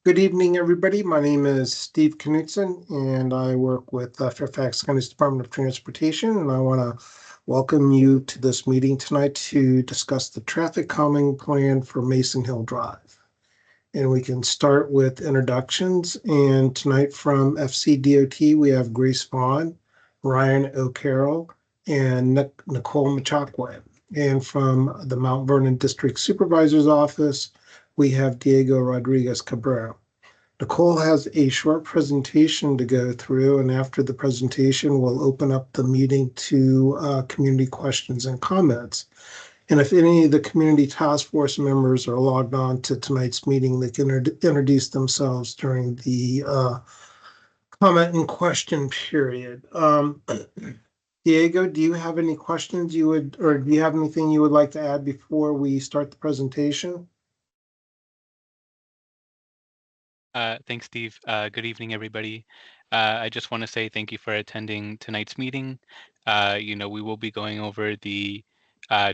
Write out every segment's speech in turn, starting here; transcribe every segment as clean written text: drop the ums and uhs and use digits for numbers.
Good evening, everybody. My name is Steve Knutson, and I work with Fairfax County's Department of Transportation, and I want to welcome you to this meeting tonight to discuss the traffic calming plan for Mason Hill Drive. And we can start with introductions. And tonight from FCDOT, we have Grace Vaughn, Ryan O'Carroll, and Nicole Machakwe. And from the Mount Vernon District Supervisor's Office, we have Diego Rodriguez Cabrera. Nicole has a short presentation to go through, and after the presentation, we'll open up the meeting to community questions and comments. And if any of the community task force members are logged on to tonight's meeting, they can introduce themselves during the comment and question period. Diego, do you have any questions or do you have anything you would like to add before we start the presentation? Thanks, Steve. Good evening, everybody. I just want to say thank you for attending tonight's meeting. We will be going over the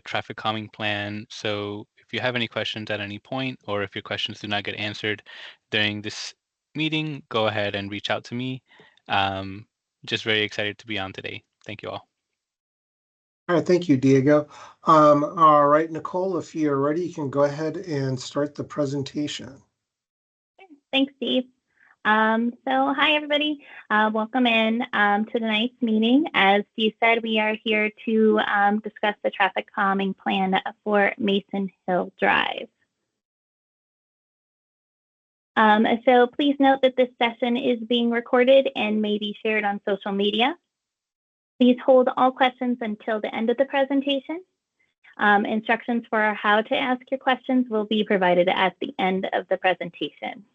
traffic calming plan. So if you have any questions at any point, or if your questions do not get answered during this meeting, go ahead and reach out to me. Just very excited to be on today. Thank you all. All right, thank you, Diego. All right, Nicole, if you're ready, you can go ahead and start the presentation. Thanks, Steve. Hi, everybody. Welcome in to tonight's meeting. As Steve said, we are here to discuss the traffic calming plan for Mason Hill Drive. So please note that this session is being recorded and may be shared on social media. Please hold all questions until the end of the presentation. Instructions for how to ask your questions will be provided at the end of the presentation.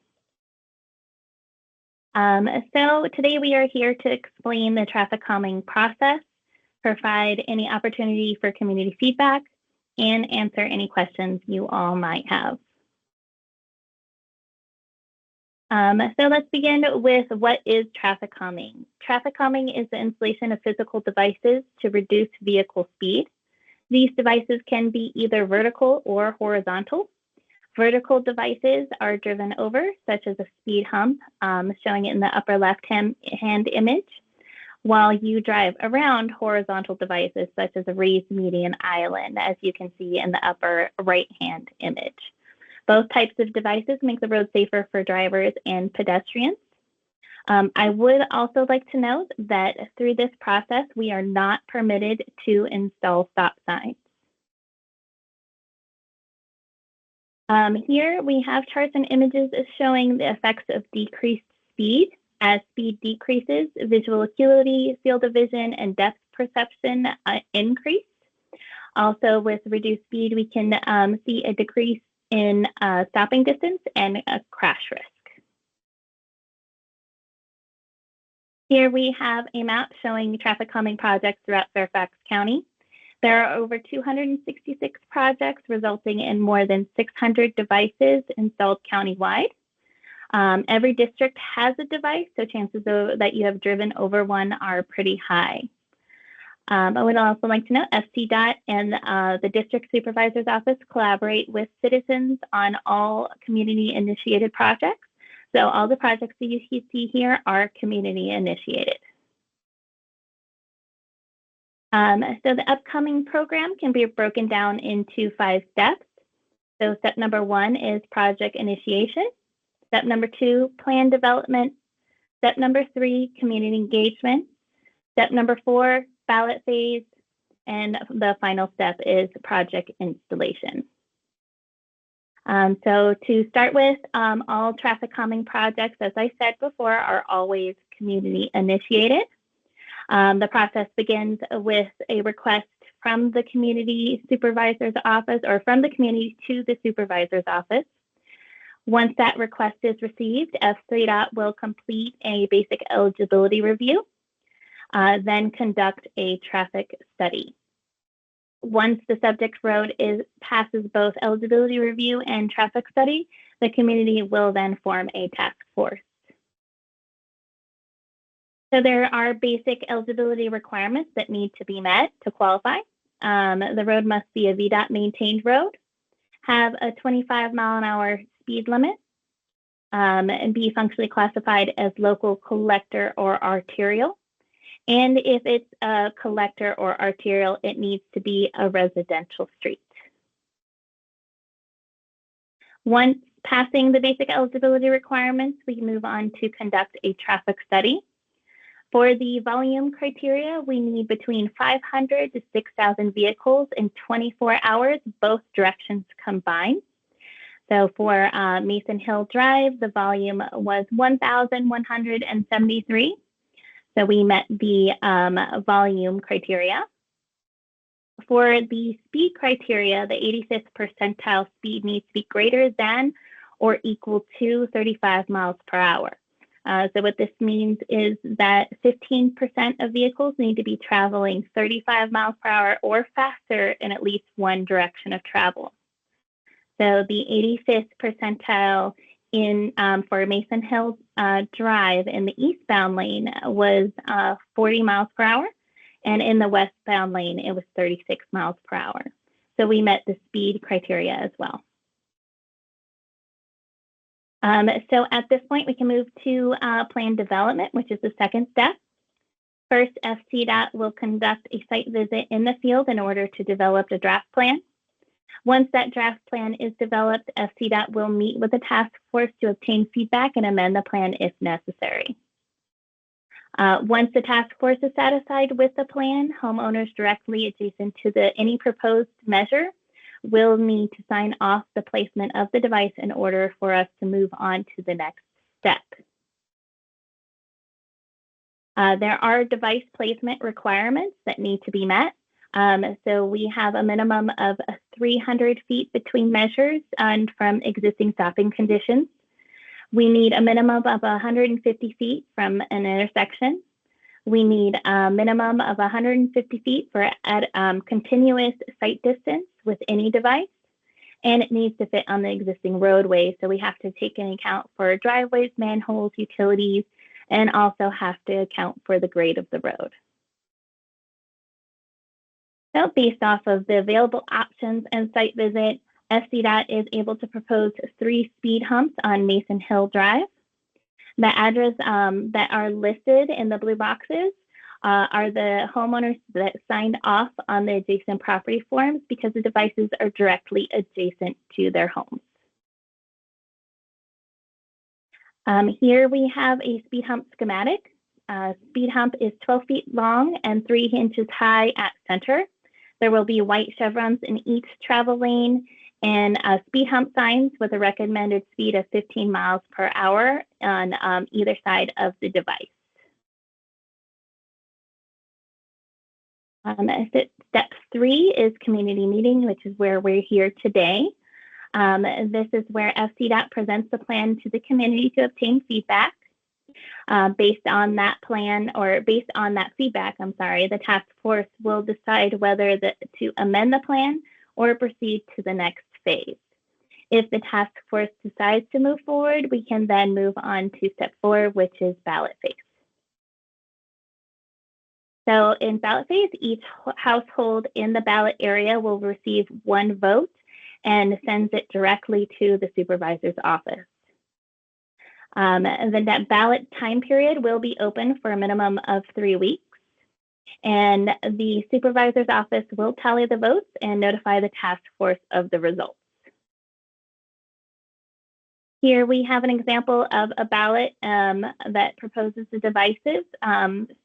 So today we are here to explain the traffic calming process, provide any opportunity for community feedback, and answer any questions you all might have. So let's begin with what is traffic calming. Traffic calming is the installation of physical devices to reduce vehicle speed. These devices can be either vertical or horizontal. Vertical devices are driven over, such as a speed hump, showing it in the upper left-hand image, while you drive around horizontal devices, such as a raised median island, as you can see in the upper right-hand image. Both types of devices make the road safer for drivers and pedestrians. I would also like to note that through this process, we are not permitted to install stop signs. Here we have charts and images showing the effects of decreased speed. As speed decreases, visual acuity, field of vision, and depth perception increase. Also, with reduced speed, we can see a decrease in stopping distance and a crash risk. Here we have a map showing traffic calming projects throughout Fairfax County. There are over 266 projects resulting in more than 600 devices installed countywide. Every district has a device, so chances that you have driven over one are pretty high. I would also like to note FCDOT and the District Supervisor's Office collaborate with citizens on all community-initiated projects. So all the projects that you see here are community-initiated. So the upcoming program can be broken down into 5 steps. So step number 1 is project initiation. Step number 2, plan development. Step number 3, community engagement. Step number 4, ballot phase. And the final step is project installation. So to start with, all traffic calming projects, as I said before, are always community initiated. The process begins with a request from the community supervisor's office or from the community to the supervisor's office. Once that request is received, FCDOT will complete a basic eligibility review, then conduct a traffic study. Once the subject road passes both eligibility review and traffic study, the community will then form a task force. So there are basic eligibility requirements that need to be met to qualify. The road must be a VDOT maintained road, have a 25-mile-an-hour speed limit, and be functionally classified as local, collector, or arterial. And if it's a collector or arterial, it needs to be a residential street. Once passing the basic eligibility requirements, we can move on to conduct a traffic study. For the volume criteria, we need between 500 to 6,000 vehicles in 24 hours, both directions combined. So for Mason Hill Drive, the volume was 1,173. So we met the volume criteria. For the speed criteria, the 85th percentile speed needs to be greater than or equal to 35 miles per hour. So what this means is that 15% of vehicles need to be traveling 35 miles per hour or faster in at least one direction of travel. So the 85th percentile for Mason Hill Drive in the eastbound lane was 40 miles per hour, and in the westbound lane, it was 36 miles per hour. So we met the speed criteria as well. So at this point, we can move to plan development, which is the second step. First, FCDOT will conduct a site visit in the field in order to develop a draft plan. Once that draft plan is developed, FCDOT will meet with the task force to obtain feedback and amend the plan if necessary. Once the task force is satisfied with the plan, homeowners directly adjacent to any proposed measure will need to sign off the placement of the device in order for us to move on to the next step. There are device placement requirements that need to be met. So we have a minimum of 300 feet between measures and from existing stopping conditions. We need a minimum of 150 feet from an intersection. We need a minimum of 150 feet for continuous sight distance with any device, and it needs to fit on the existing roadway. So we have to take into account for driveways, manholes, utilities, and also have to account for the grade of the road. So based off of the available options and site visit, FCDOT is able to propose 3 speed humps on Mason Hill Drive. The address that are listed in the blue boxes are the homeowners that signed off on the adjacent property forms because the devices are directly adjacent to their homes. Here we have a speed hump schematic. Speed hump is 12 feet long and 3 inches high at center. There will be white chevrons in each travel lane and speed hump signs with a recommended speed of 15 miles per hour on either side of the device. Step 3 is community meeting, which is where we're here today. This is where FCDOT presents the plan to the community to obtain feedback. Based on that plan, or based on that feedback, the task force will decide whether to amend the plan or proceed to the next phase. If the task force decides to move forward, we can then move on to step 4, which is ballot phase. So in ballot phase, each household in the ballot area will receive 1 vote and sends it directly to the supervisor's office. The ballot time period will be open for a minimum of 3 weeks, and the supervisor's office will tally the votes and notify the task force of the results. Here we have an example of a ballot that proposes the devices.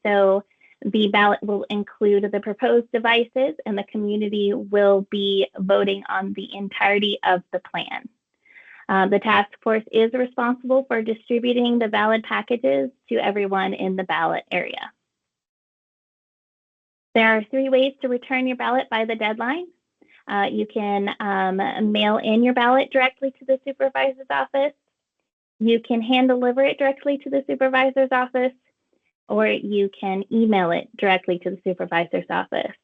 So the ballot will include the proposed devices, and the community will be voting on the entirety of the plan. The task force is responsible for distributing the ballot packages to everyone in the ballot area. There are 3 ways to return your ballot by the deadline. You can mail in your ballot directly to the supervisor's office. You can hand deliver it directly to the supervisor's office, or you can email it directly to the supervisor's office.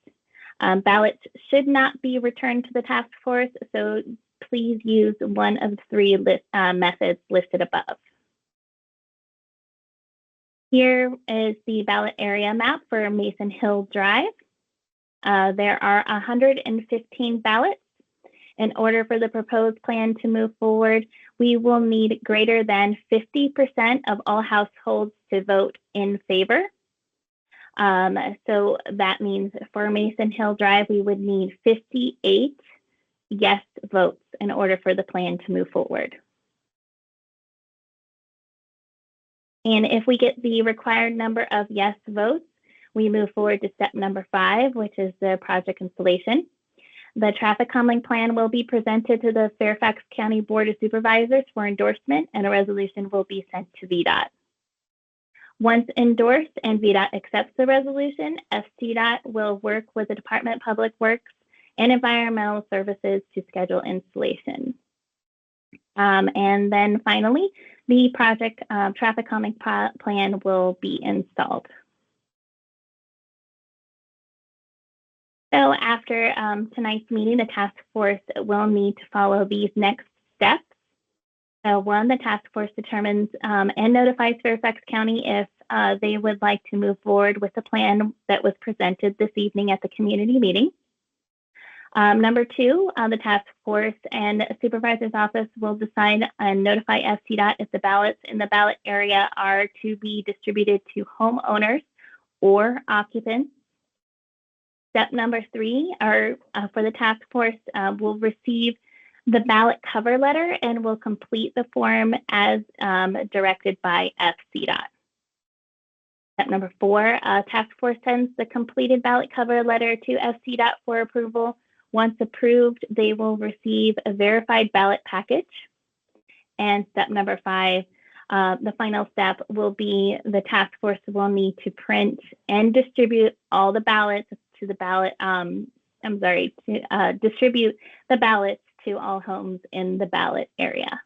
Ballots should not be returned to the task force, so please use one of the 3 methods listed above. Here is the ballot area map for Mason Hill Drive. There are 115 ballots, In order for the proposed plan to move forward, we will need greater than 50% of all households to vote in favor. So that means for Mason Hill Drive, we would need 58 yes votes in order for the plan to move forward. And if we get the required number of yes votes, we move forward to step number 5, which is the project installation. The traffic calming plan will be presented to the Fairfax County Board of Supervisors for endorsement, and a resolution will be sent to VDOT. Once endorsed and VDOT accepts the resolution, FCDOT will work with the Department of Public Works and Environmental Services to schedule installation. And then finally, the project traffic calming plan will be installed. So after tonight's meeting, the task force will need to follow these next steps. So 1, the task force determines and notifies Fairfax County if they would like to move forward with the plan that was presented this evening at the community meeting. Number 2, the task force and supervisor's office will decide and notify FCDOT if the ballots in the ballot area are to be distributed to homeowners or occupants. Step number 3 are for the task force will receive the ballot cover letter and will complete the form as directed by FCDOT. Step number 4, task force sends the completed ballot cover letter to FCDOT for approval. Once approved, they will receive a verified ballot package. And step number 5, the final step will be the task force will need to print and distribute all the ballots to the ballot. Distribute the ballots to all homes in the ballot area.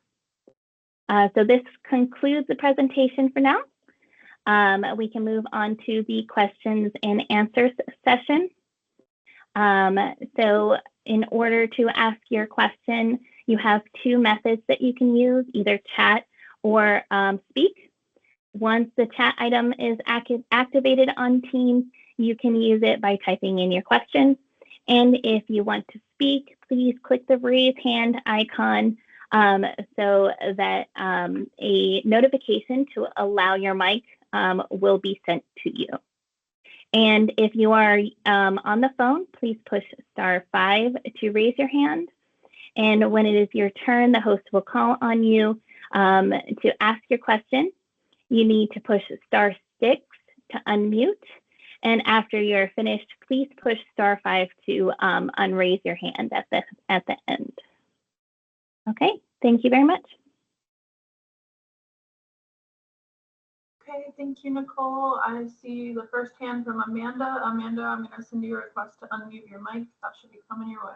So this concludes the presentation for now. We can move on to the questions and answers session. So in order to ask your question, you have 2 methods that you can use, either chat or speak. Once the chat item is activated on Teams, you can use it by typing in your question. And if you want to speak, please click the raise hand icon so that a notification to allow your mic will be sent to you. And if you are on the phone, please push *5 to raise your hand. And when it is your turn, the host will call on you to ask your question. You need to push *6 to unmute. And after you're finished, please push *5 to unraise your hand at the end. Okay, thank you very much. Okay, thank you, Nicole. I see the first hand from Amanda. Amanda, I'm going to send you a request to unmute your mic. That should be coming your way.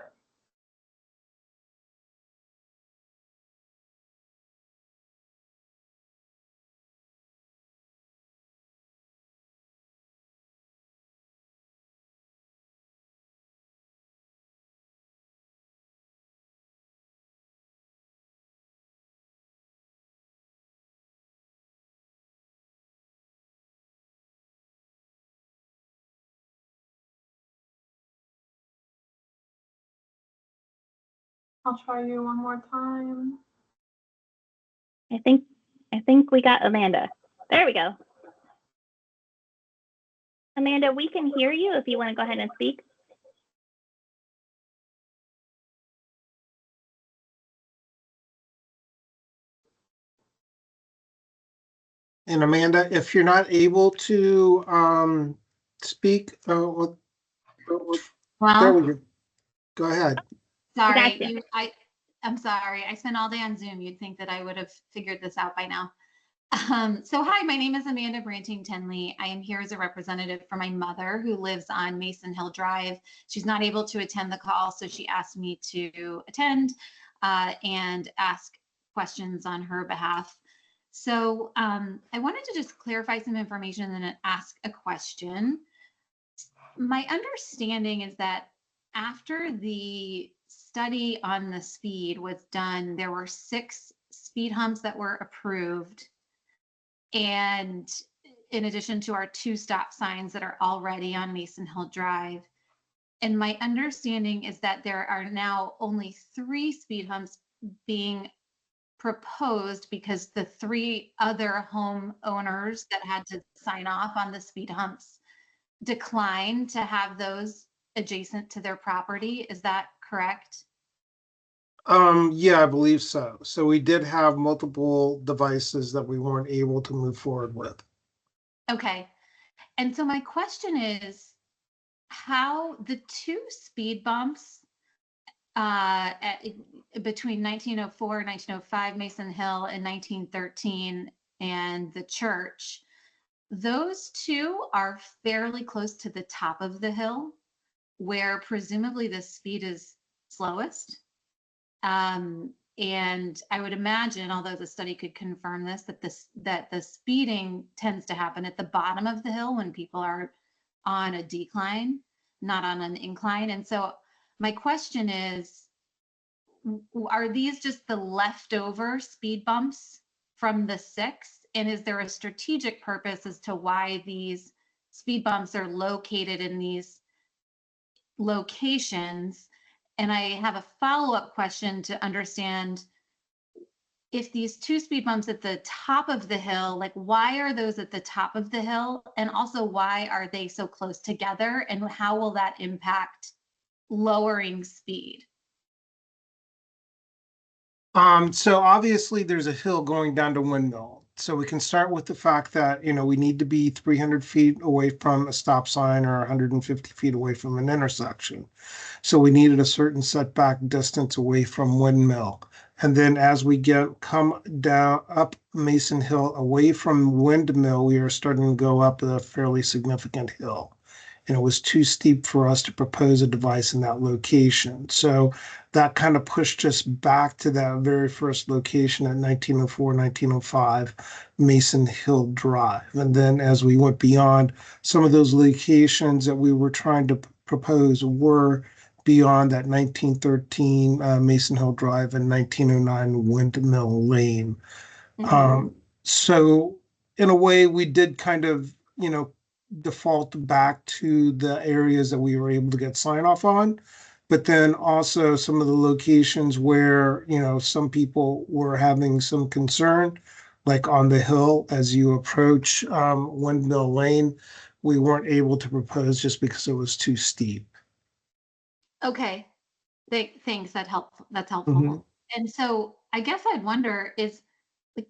I'll try you one more time. I think we got Amanda. There we go. Amanda, we can hear you if you want to go ahead and speak. And Amanda, if you're not able to speak, there we go. Go ahead. Sorry, I'm sorry. I spent all day on Zoom. You'd think that I would have figured this out by now. So hi, my name is Amanda Branting-Tenley. I am here as a representative for my mother who lives on Mason Hill Drive. She's not able to attend the call, so she asked me to attend and ask questions on her behalf. So I wanted to just clarify some information and then ask a question. My understanding is that after the study on the speed was done, there were 6 speed humps that were approved. And in addition to our 2 stop signs that are already on Mason Hill Drive, And my understanding is that there are now only 3 speed humps being proposed because the 3 other homeowners that had to sign off on the speed humps declined to have those adjacent to their property. Is that correct? Yeah, I believe so. So we did have multiple devices that we weren't able to move forward with. Okay. And so my question is how the 2 speed bumps between 1904 and 1905, Mason Hill, and 1913, and the church, those 2 are fairly close to the top of the hill, where presumably the speed is slowest. And I would imagine, although the study could confirm this, that the speeding tends to happen at the bottom of the hill when people are on a decline, not on an incline. And so my question is, are these just the leftover speed bumps from the 6? And is there a strategic purpose as to why these speed bumps are located in these locations? And I have a follow-up question to understand if these 2 speed bumps at the top of the hill, like why are those at the top of the hill? And also why are they so close together? And how will that impact lowering speed? So obviously there's a hill going down to Windmill. So we can start with the fact that, we need to be 300 feet away from a stop sign or 150 feet away from an intersection. So we needed a certain setback distance away from Windmill. And then as we come down up Mason Hill away from Windmill, we are starting to go up a fairly significant hill. And it was too steep for us to propose a device in that location. So that kind of pushed us back to that very first location at 1904, 1905 Mason Hill Drive. And then as we went beyond, some of those locations that we were trying to propose were beyond that 1913 Mason Hill Drive and 1909 Windmill Lane. So in a way, we did kind of, default back to the areas that we were able to get sign off on. But then also some of the locations where, some people were having some concern, like on the hill as you approach Windmill Lane, we weren't able to propose just because it was too steep. Okay, thanks. That's helpful. Mhm. And so I guess I'd wonder is, like,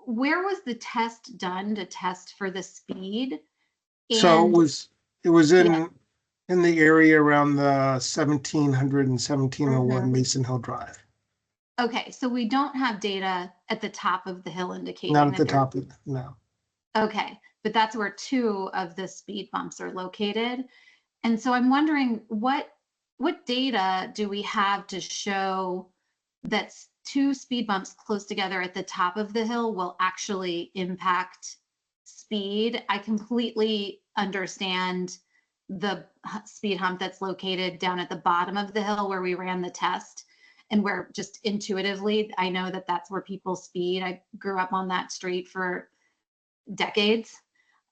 where was the test done to test for the speed? So And it was yeah, in the area around the 1700 and 1701 mhm. Mason Hill Drive. Okay, so we don't have data at the top of the hill Not indicating at the that there. top of no. Okay, but that's where 2 of the speed bumps are located. And so I'm wondering what data do we have to show that 2 speed bumps close together at the top of the hill will actually impact speed? I completely understand the speed hump that's located down at the bottom of the hill where we ran the test, and where just intuitively I know that that's where people speed. I grew up on that street for decades.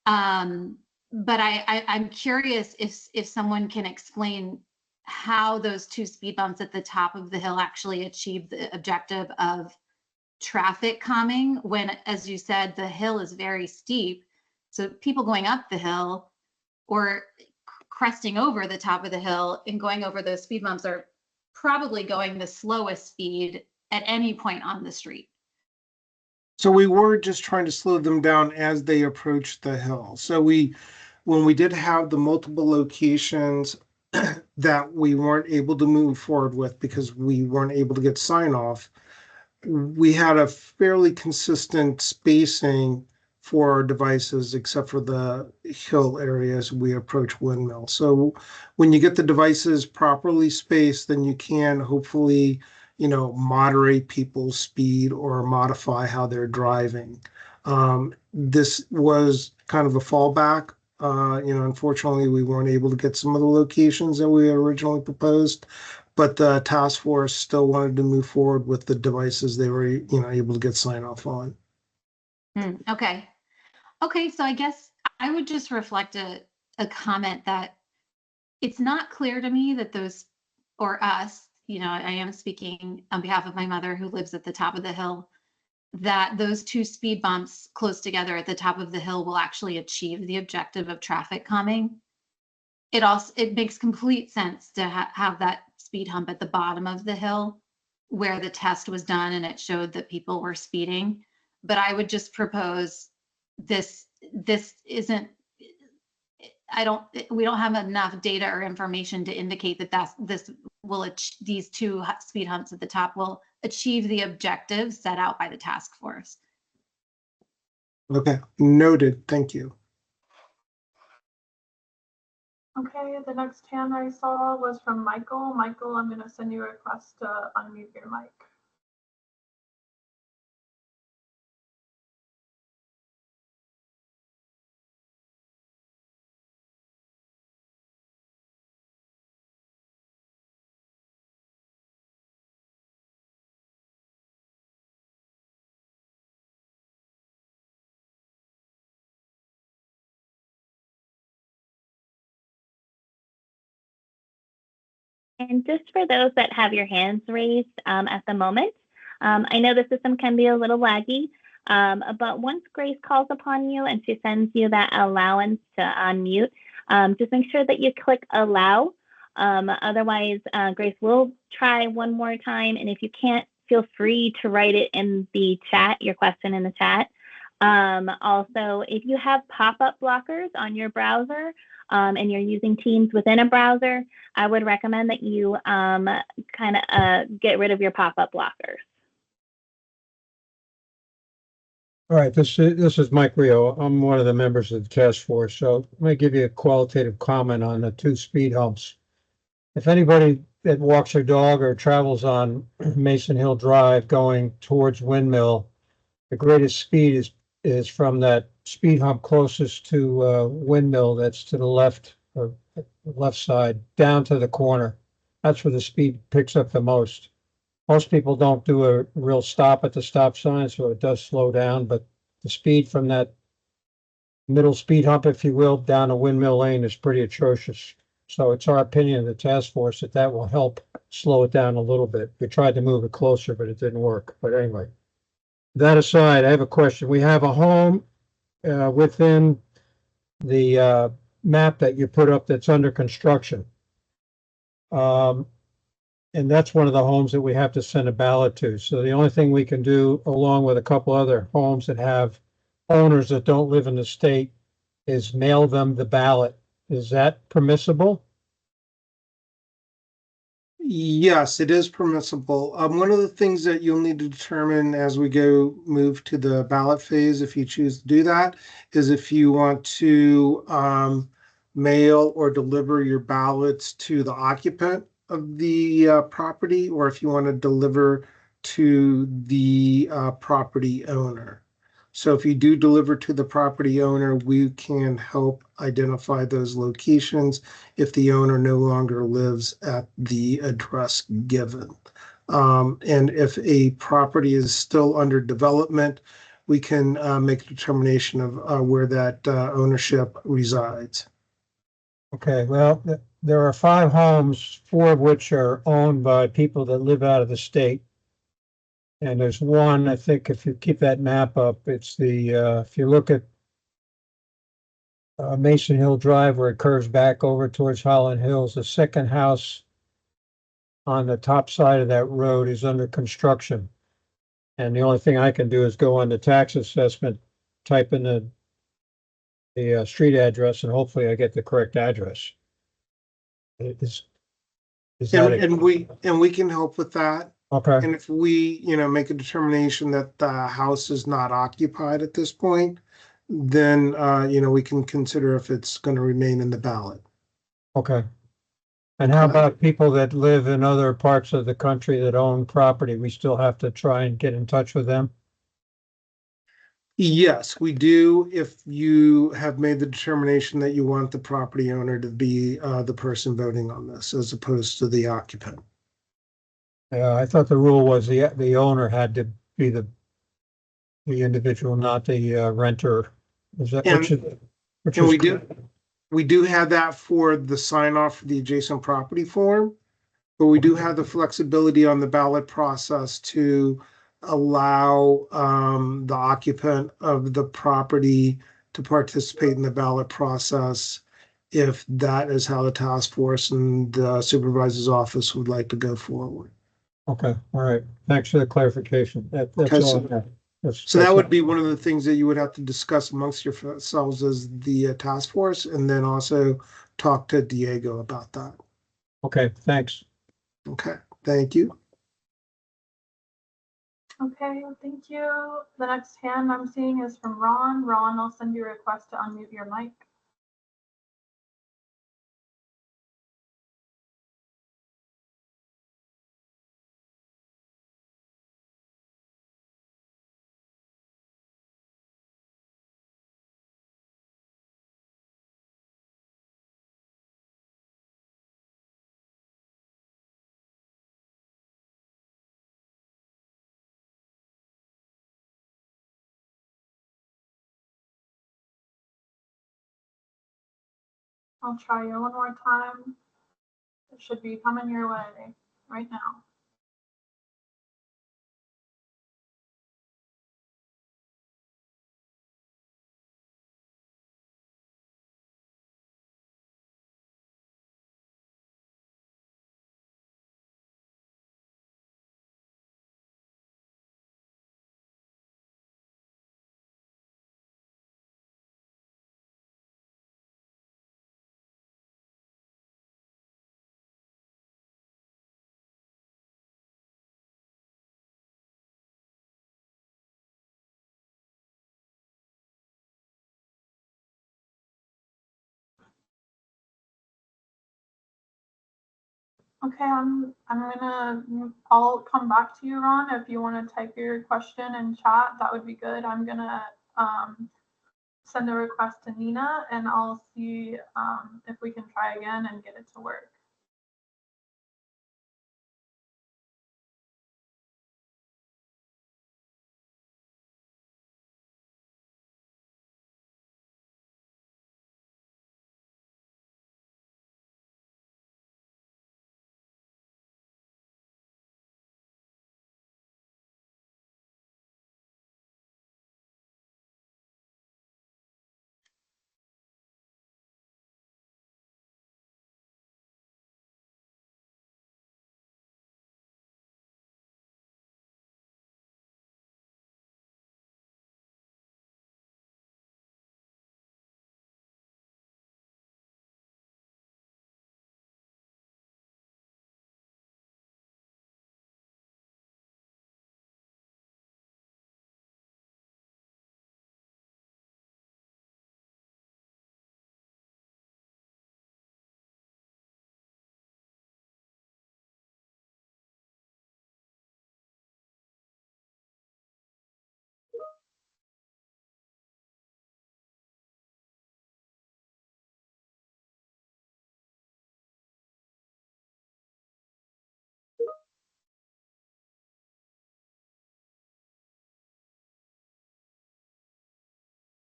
But I'm curious if someone can explain how those 2 speed bumps at the top of the hill actually achieve the objective of traffic calming when, as you said, the hill is very steep. So people going up the hill or cresting over the top of the hill and going over those speed bumps are probably going the slowest speed at any point on the street. So we were just trying to slow them down as they approached the hill. So when we did have the multiple locations that we weren't able to move forward with because we weren't able to get sign off, we had a fairly consistent spacing for our devices, except for the hill areas we approach Windmill. So when you get the devices properly spaced, then you can hopefully, moderate people's speed or modify how they're driving. This was kind of a fallback. Unfortunately, we weren't able to get some of the locations that we originally proposed, but the task force still wanted to move forward with the devices they were, able to get sign off on. Okay. Okay, so I guess I would just reflect a comment that it's not clear to me that those, or us, I am speaking on behalf of my mother who lives at the top of the hill, that those two speed bumps close together at the top of the hill will actually achieve the objective of traffic calming. It makes complete sense to have that speed hump at the bottom of the hill where the test was done and it showed that people were speeding. But I would just propose this isn't, we don't have enough data or information to indicate that these two speed humps at the top will achieve the objectives set out by the task force. Okay, noted. Thank you. Okay, the next hand I saw was from Michael. Michael, I'm going to send you a request to unmute your mic. And just for those that have your hands raised at the moment, I know the system can be a little laggy, but once Grace calls upon you and she sends you that allowance to unmute, just make sure that you click allow. Otherwise, Grace will try one more time. And if you can't, feel free to write it in the chat, your question in the chat. Also, if you have pop-up blockers on your browser and you're using Teams within a browser, I would recommend that you get rid of your pop-up blockers. All right, this is Mike Rio. I'm one of the members of the task force. So let me give you a qualitative comment on the two speed humps. If anybody that walks their dog or travels on Mason Hill Drive going towards Windmill, the greatest speed is from that speed hump closest to Windmill, that's to the left or left side, down to the corner. That's where the speed picks up the most. Most people don't do a real stop at the stop sign, so it does slow down, but the speed from that middle speed hump, if you will, down a Windmill Lane is pretty atrocious. So it's our opinion of the task force that will help slow it down a little bit. We tried to move it closer, but it didn't work. But anyway, that aside, I have a question. We have a home within the map that you put up that's under construction. And that's one of the homes that we have to send a ballot to. So the only thing we can do, along with a couple other homes that have owners that don't live in the state, is mail them the ballot. Is that permissible? Yes, it is permissible. One of the things that you'll need to determine as we move to the ballot phase, if you choose to do that, is if you want to mail or deliver your ballots to the occupant of the property, or if you want to deliver to the property owner. So if you do deliver to the property owner, we can help identify those locations if the owner no longer lives at the address given. And if a property is still under development, we can make a determination of where that ownership resides. Okay, well, there are 5 homes, 4 of which are owned by people that live out of the state. And there's one, I think, if you keep that map up, it's if you look at Mason Hill Drive where it curves back over towards Holland Hills, the second house on the top side of that road is under construction. And the only thing I can do is go on the tax assessment, type in the street address, and hopefully I get the correct address. Is that And we can help with that. okay? And if we, make a determination that the house is not occupied at this point, then, we can consider if it's going to remain in the ballot. Okay. And how Okay. about people that live in other parts of the country that own property? We still have to try and get in touch with them? Yes, we do. If you have made the determination that you want the property owner to be the person voting on this, as opposed to the occupant. I thought the rule was the owner had to be the individual, not the renter. Is that And we do. We do have that for the sign off for the adjacent property form, but we do have the flexibility on the ballot process to allow the occupant of the property to participate in the ballot process if that is how the task force and the supervisor's office would like to go forward. Okay, all right. Thanks for the clarification. That's Okay, all I have. So that would be one of the things that you would have to discuss amongst yourselves as the task force, and then also talk to Diego about that. Okay, thanks. Okay, thank you. Okay, thank you. The next hand I'm seeing is from Ron. Ron, I'll send you a request to unmute your mic. I'll try you one more time. It should be coming your way right now. Okay, I'll come back to you, Ron. If you want to type your question in chat, that would be good. I'm gonna send a request to Nina, and I'll see if we can try again and get it to work.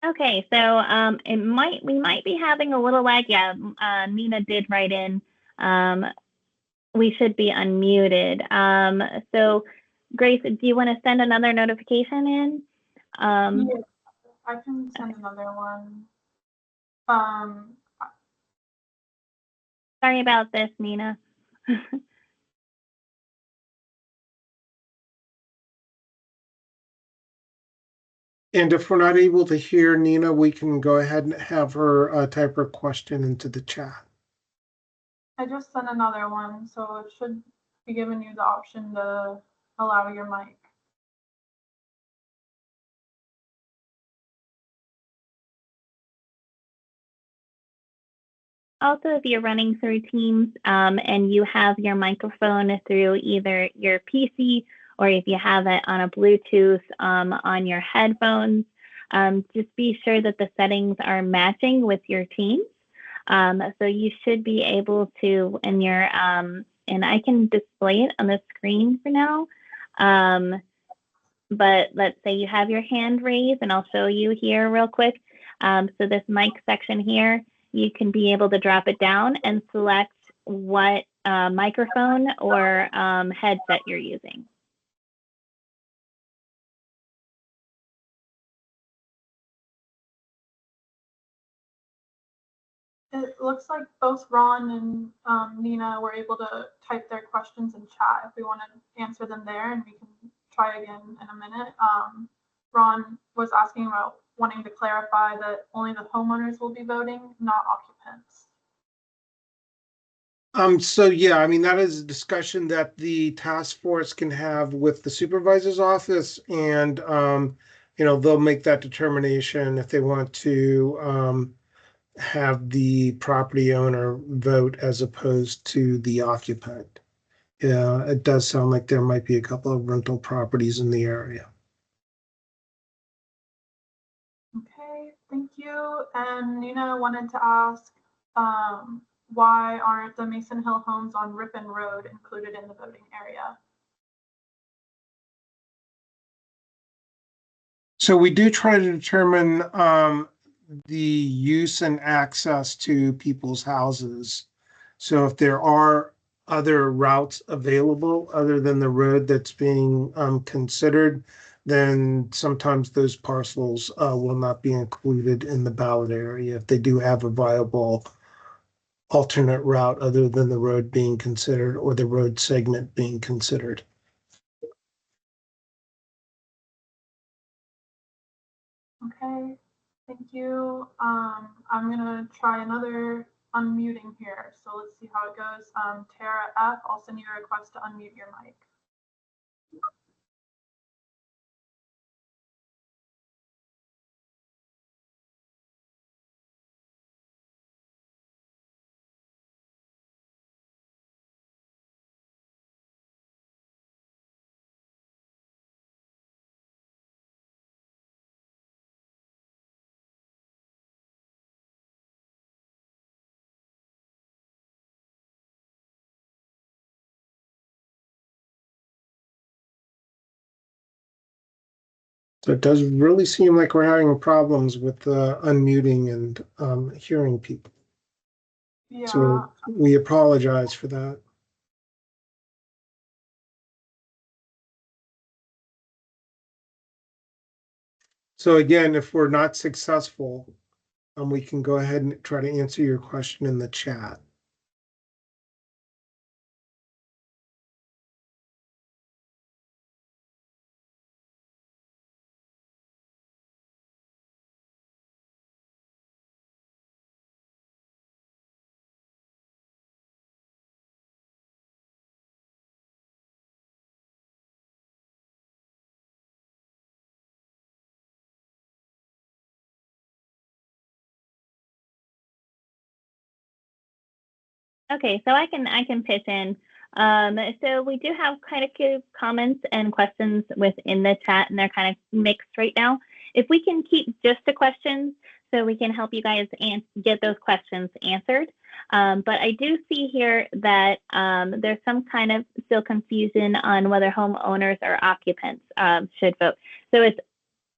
Okay, so we might be having a little lag. Yeah, Nina did write in. We should be unmuted. So Grace, do you want to send another notification in? Yeah, I can send another one. Sorry about this, Nina. And if we're not able to hear Nina, we can go ahead and have her type her question into the chat. I just sent another one, so it should be giving you the option to allow your mic. Also, if you're running through Teams and you have your microphone through either your PC or if you have it on a Bluetooth on your headphones, just be sure that the settings are matching with your Teams. So you should be able to, and I can display it on the screen for now. But let's say you have your hand raised, and I'll show you here real quick. So this mic section here, you can be able to drop it down and select what microphone or headset you're using. It looks like both Ron and Nina were able to type their questions in chat if we want to answer them there, and we can try again in a minute. Ron was asking about wanting to clarify that only the homeowners will be voting, not occupants. So yeah, I mean, that is a discussion that the task force can have with the supervisor's office, and they'll make that determination if they want to have the property owner vote as opposed to the occupant. Yeah, it does sound like there might be a couple of rental properties in the area. Okay, thank you. And Nina wanted to ask, why aren't the Mason Hill homes on Ripon Road included in the voting area? So we do try to determine the use and access to people's houses. So if there are other routes available other than the road that's being considered, then sometimes those parcels will not be included in the ballot area if they do have a viable alternate route other than the road being considered or the road segment being considered. Okay, thank you. I'm gonna try another unmuting here. So let's see how it goes. Tara F, I'll send you a request to unmute your mic. So it does really seem like we're having problems with unmuting and hearing people. Yeah. So we apologize for that. So again, if we're not successful, we can go ahead and try to answer your question in the chat. Okay, so I can pitch in. So we do have kind of few comments and questions within the chat, and they're kind of mixed right now. If we can keep just the questions, so we can help you guys get those questions answered. But I do see here that there's some kind of still confusion on whether homeowners or occupants should vote. So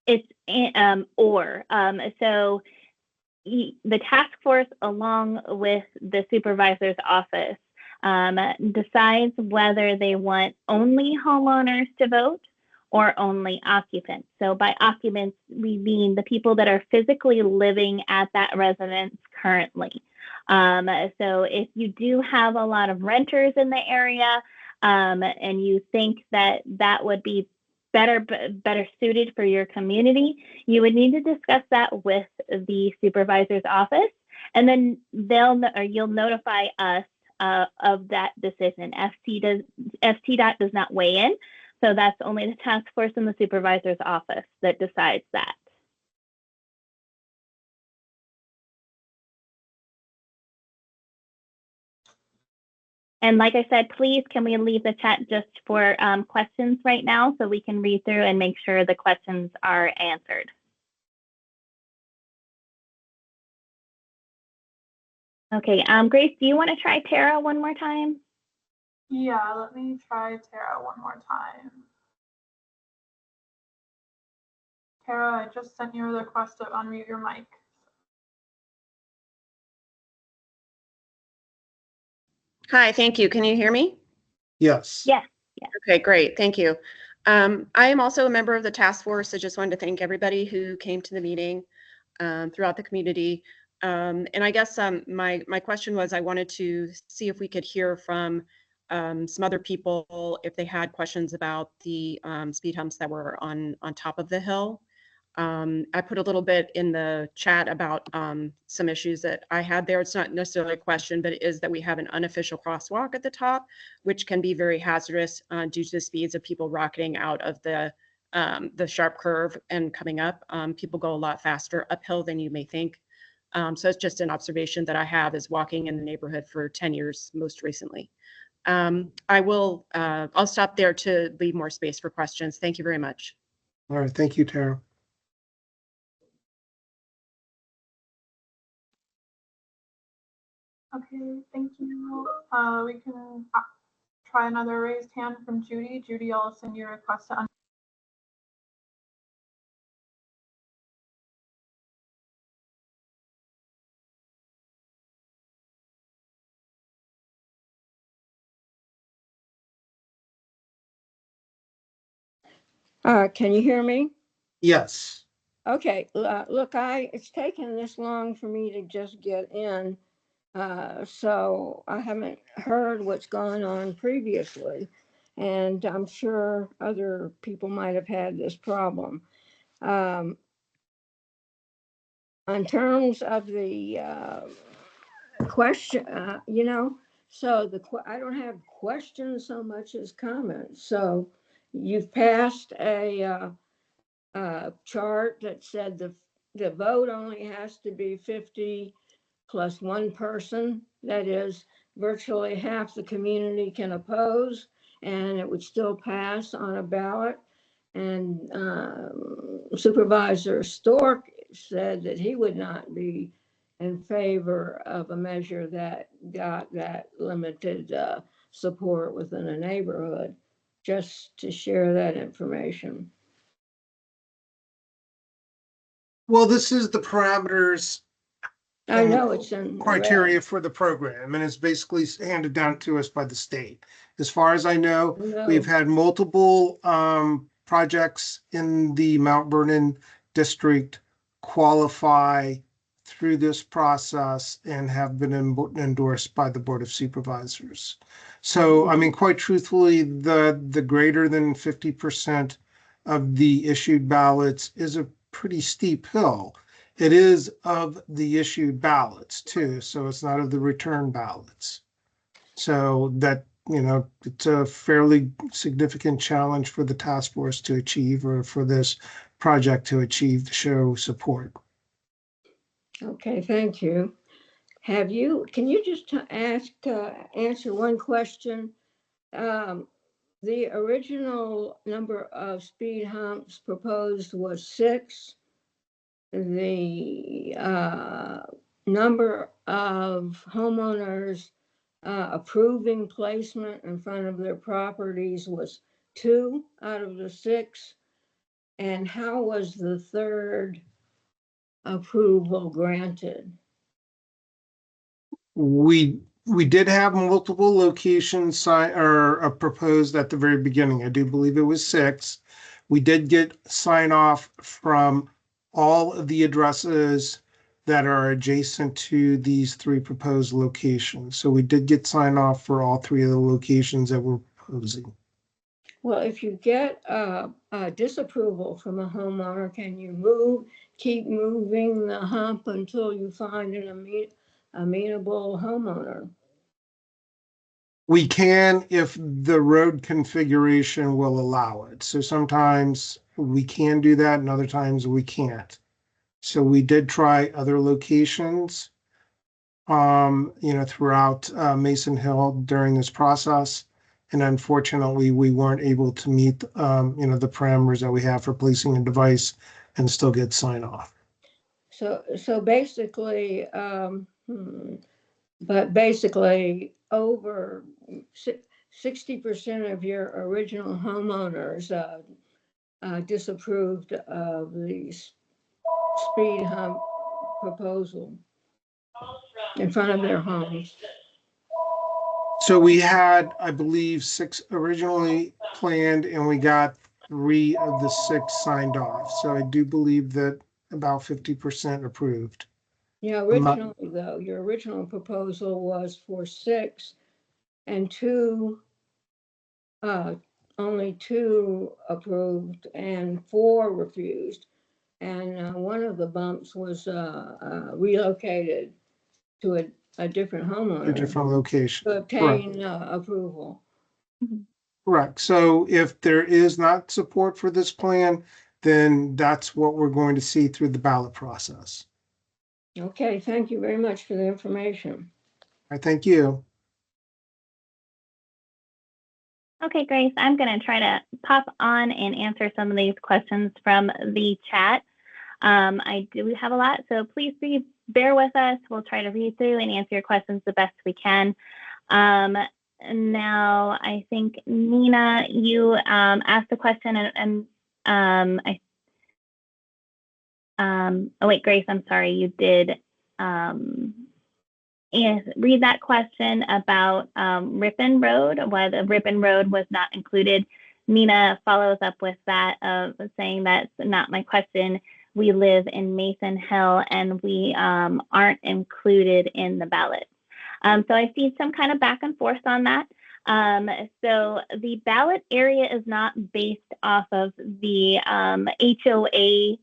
it's or. So the task force, along with the supervisor's office, decides whether they want only homeowners to vote or only occupants. So by occupants, we mean the people that are physically living at that residence currently. So if you do have a lot of renters in the area, and you think that that would be better suited for your community, you would need to discuss that with the supervisor's office, and then you'll notify us of that decision. FTDOT does not weigh in, so that's only the task force and the supervisor's office that decides that. And like I said, please, can we leave the chat just for questions right now so we can read through and make sure the questions are answered. Okay, Grace, do you want to try Tara one more time? Yeah, let me try Tara one more time. Tara, I just sent you a request to unmute your mic. Hi, thank you. Can you hear me? Yes. Yes. Okay, great. Thank you. I am also a member of the task force. I just wanted to thank everybody who came to the meeting throughout the community. And I guess my question was, I wanted to see if we could hear from some other people if they had questions about the speed humps that were on top of the hill. I put a little bit in the chat about some issues that I had there. It's not necessarily a question, but it is that we have an unofficial crosswalk at the top, which can be very hazardous due to the speeds of people rocketing out of the sharp curve and coming up. People go a lot faster uphill than you may think. So it's just an observation that I have as walking in the neighborhood for 10 years, most recently. I'll stop there to leave more space for questions. Thank you very much. All right. Thank you, Tara. Okay, thank you. We can try another raised hand from Judy. Judy, I'll send you a request to Can you hear me? Yes. Okay, look, it's taken this long for me to just get in, so I haven't heard what's gone on previously, and I'm sure other people might have had this problem. In terms of the question, so I don't have questions so much as comments. So you've passed a chart that said the vote only has to be 50 plus one person. That is, virtually half the community can oppose, and it would still pass on a ballot. And Supervisor Stork said that he would not be in favor of a measure that got that limited support within a neighborhood, just to share that information. Well, this is the parameters I know it's in criteria red. for the program, and it's basically handed down to us by the state. As far as I know, we've had multiple projects in the Mount Vernon district qualify through this process and have been endorsed by the Board of Supervisors. So, I mean, quite truthfully, the greater than 50% of the issued ballots is a pretty steep hill. It is of the issued ballots too, so it's not of the return ballots. So that, it's a fairly significant challenge for the task force to achieve, or for this project to achieve, to show support. Okay, thank you. Can you just answer one question? The original number of speed humps proposed was 6. The number of homeowners approving placement in front of their properties was 2 out of the 6. And how was the third approval granted? We did have multiple locations proposed at the very beginning. I do believe it was 6. We did get sign off from all of the addresses that are adjacent to these 3 proposed locations. So we did get sign off for all 3 of the locations that we're proposing. Well, if you get a disapproval from a homeowner, can you keep moving the hump until you find an amenable homeowner? We can, if the road configuration will allow it. So sometimes we can do that, and other times we can't. So we did try other locations, throughout Mason Hill during this process. And unfortunately, we weren't able to meet, the parameters that we have for placing a device and still get sign off. So basically, but basically over 60% of your original homeowners disapproved of the speed hump proposal in front of their homes. So we had, I believe, 6 originally planned, and we got 3 of the 6 signed off. So I do believe that about 50% approved. Yeah, I'm not- originally though, your original proposal was for 6 and 2, only 2 approved and 4 refused. And one of the bumps was relocated to a different A homeowner different location. to obtain approval. Correct. So if there is not support for this plan, then that's what we're going to see through the ballot process. Okay, thank you very much for the information. I thank you. Okay, Grace, I'm going to try to pop on and answer some of these questions from the chat. I do have a lot, so please bear with us. We'll try to read through and answer your questions the best we can. Now, I think, Nina, you asked the question, and oh wait, Grace, I'm sorry, you did read that question about Ripon Road, why the Ripon Road was not included. Nina follows up with that, saying that's not my question. We live in Mason Hill, and we aren't included in the ballot. So I see some kind of back and forth on that. So the ballot area is not based off of the HOA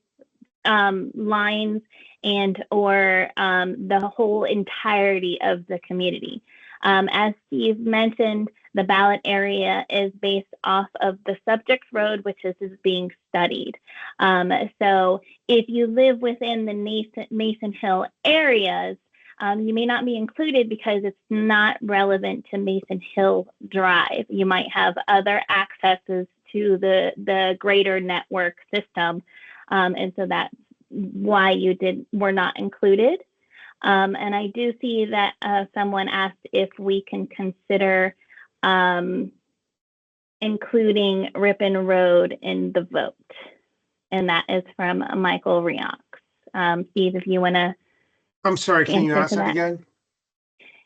lines and or the whole entirety of the community. As Steve mentioned, the ballot area is based off of the subject road, which is being studied. So if you live within the Mason Hill areas, you may not be included because it's not relevant to Mason Hill Drive. You might have other accesses to the greater network system. And so that's why you were not included. And I do see that someone asked if we can consider including Ripon Road in the vote. And that is from Michael Riox. Steve, if you want to. I'm sorry, can you ask answer that that. again?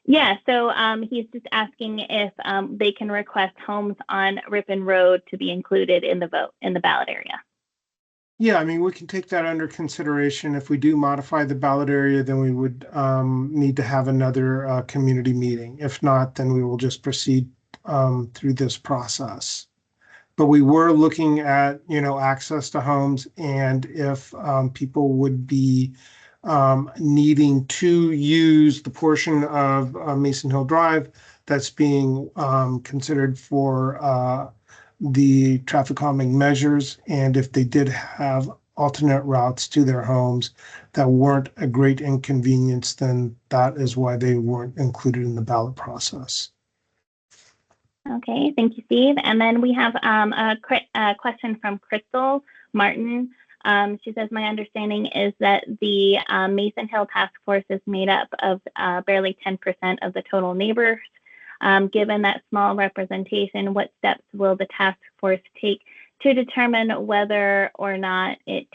Yeah, so he's just asking if they can request homes on Ripon Road to be included in the vote, in the ballot area. Yeah, I mean, we can take that under consideration. If we do modify the ballot area, then we would need to have another community meeting. If not, then we will just proceed through this process. But we were looking at, access to homes, and if people would be needing to use the portion of Mason Hill Drive that's being considered for the traffic calming measures, and if they did have alternate routes to their homes that weren't a great inconvenience, then that is why they weren't included in the ballot process. Okay, thank you, Steve. And then we have a question from Crystal Martin. She says, my understanding is that the Mason Hill Task Force is made up of barely 10% of the total neighbors. Given that small representation, what steps will the task force take to determine whether or not it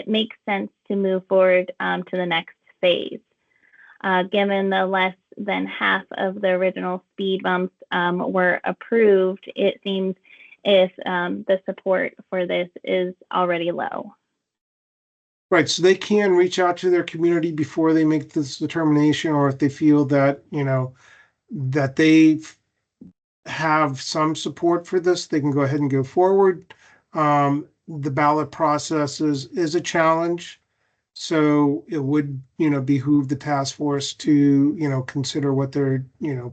makes sense to move forward to the next phase? Given the less than half of the original speed bumps were approved, it seems if the support for this is already low. Right, so they can reach out to their community before they make this determination, or if they feel that, that they have some support for this, they can go ahead and go forward. The ballot process is a challenge. So it would, behoove the task force to, consider what they're,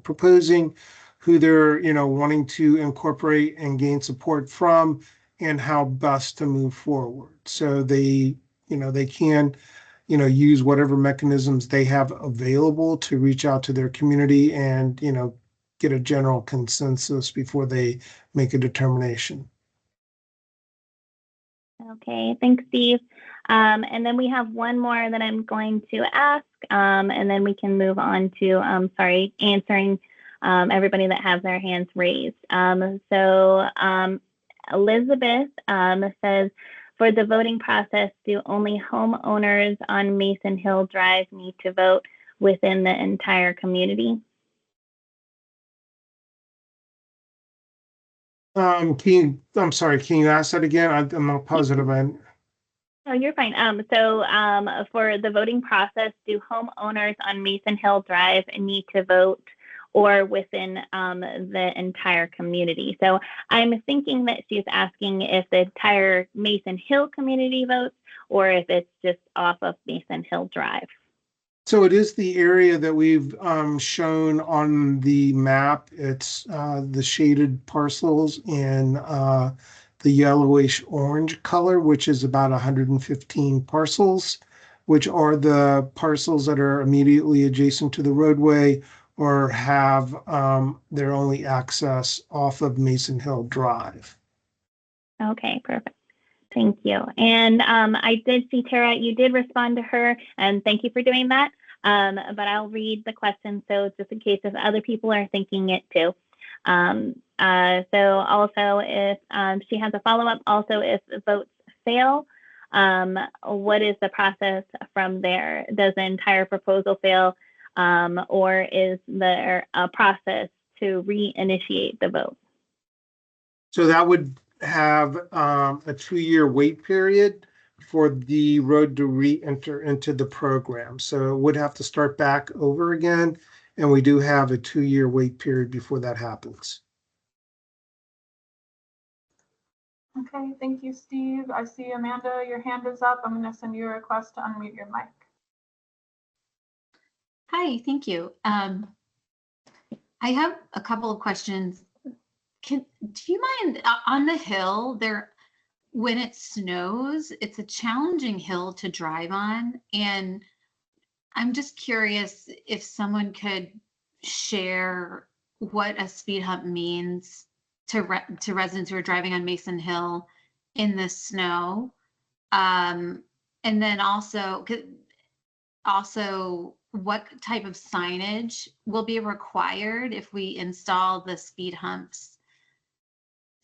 proposing, who they're, wanting to incorporate and gain support from, and how best to move forward. So they can, use whatever mechanisms they have available to reach out to their community and, get a general consensus before they make a determination. Okay, thanks, Steve. And then we have one more that I'm going to ask, and then we can move on to, answering everybody that has their hands raised. So Elizabeth says, for the voting process, do only homeowners on Mason Hill Drive need to vote within the entire community? I'm sorry, can you ask that again? I'm not positive. Oh, you're fine. For the voting process, do homeowners on Mason Hill Drive need to vote or within the entire community? So I'm thinking that she's asking if the entire Mason Hill community votes or if it's just off of Mason Hill Drive. So it is the area that we've shown on the map. It's the shaded parcels in the yellowish orange color, which is about 115 parcels, which are the parcels that are immediately adjacent to the roadway or have their only access off of Mason Hill Drive. Okay, perfect. Thank you. And I did see Tara, you did respond to her, and thank you for doing that. But I'll read the question, so just in case if other people are thinking it too. So also if she has a follow-up, also if votes fail, what is the process from there? Does the entire proposal fail, or is there a process to reinitiate the vote? So that would have a 2-year wait period for the road to re-enter into the program. So it would have to start back over again. And we do have a 2-year wait period before that happens. Okay, thank you, Steve. I see Amanda, your hand is up. I'm going to send you a request to unmute your mic. Hi, thank you. I have a couple of questions. Do you mind on the hill there, when it snows, it's a challenging hill to drive on. And I'm just curious if someone could share what a speed hump means to residents who are driving on Mason Hill in the snow. And then also what type of signage will be required if we install the speed humps?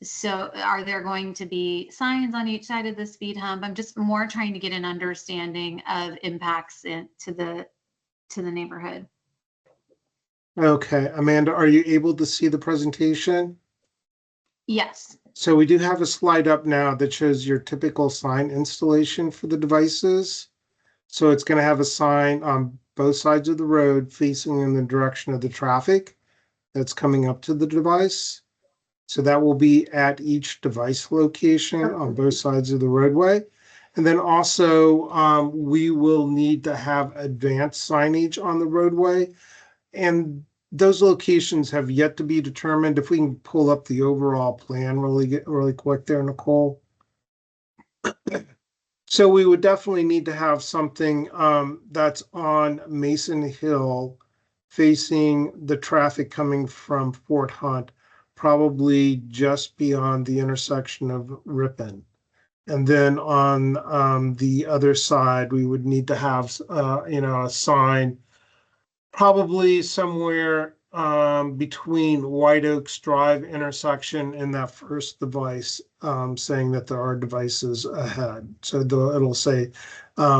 So are there going to be signs on each side of the speed hump? I'm just more trying to get an understanding of impacts to the neighborhood. Okay, Amanda, are you able to see the presentation? Yes. So we do have a slide up now that shows your typical sign installation for the devices. So it's going to have a sign on both sides of the road facing in the direction of the traffic that's coming up to the device. So that will be at each device location on both sides of the roadway. And then also we will need to have advanced signage on the roadway. And those locations have yet to be determined. If we can pull up the overall plan really quick there, Nicole. So we would definitely need to have something that's on Mason Hill facing the traffic coming from Fort Hunt, probably just beyond the intersection of Ripon. And then on the other side, we would need to have a sign probably somewhere between White Oaks Drive intersection and that first device, saying that there are devices ahead. So it'll say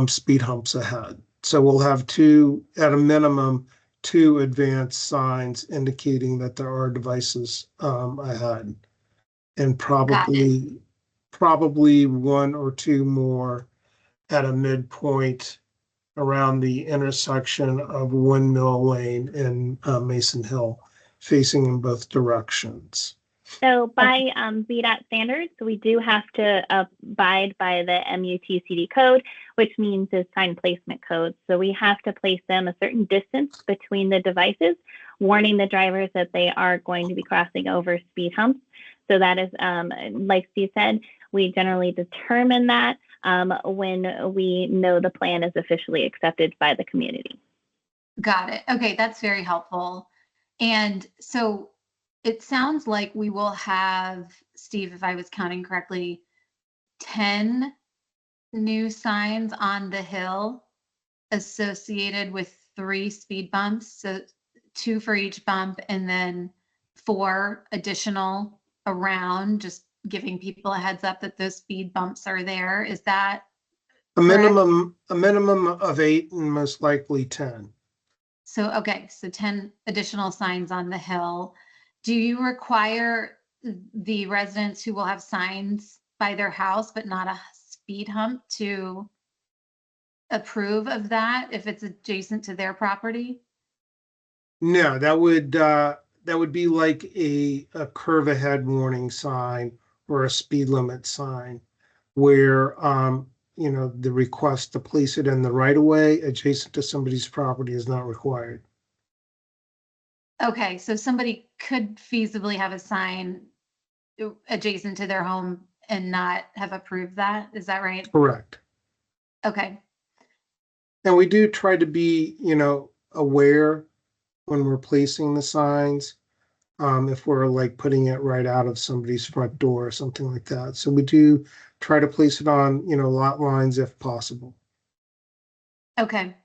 speed humps ahead. So we'll have at a minimum, 2 advanced signs indicating that there are devices ahead, and probably 1 or 2 more at a midpoint around the intersection of Windmill Lane and Mason Hill, facing in both directions. So by VDOT standards, we do have to abide by the MUTCD code, which means the sign placement code. So we have to place them a certain distance between the devices, warning the drivers that they are going to be crossing over speed humps. So that is, like Steve said, we generally determine that when we know the plan is officially accepted by the community. Got it. Okay, that's very helpful. And so it sounds like we will have, Steve, if I was counting correctly, 10 new signs on the hill associated with 3 speed bumps. So 2 for each bump and then 4 additional around, just giving people a heads up that those speed bumps are there. Is that a minimum of 8 and most likely 10? So, okay, so 10 additional signs on the hill. Do you require the residents who will have signs by their house, but not a speed hump to approve of that if it's adjacent to their property? No, that would be like a curve ahead warning sign or a speed limit sign where the request to place it in the right of way adjacent to somebody's property is not required. Okay, so somebody could feasibly have a sign adjacent to their home and not have approved that. Is that right? Correct. Okay. And we do try to be, aware when we're placing the signs, if we're like putting it right out of somebody's front door or something like that. So we do try to place it on, lot lines if possible. Okay.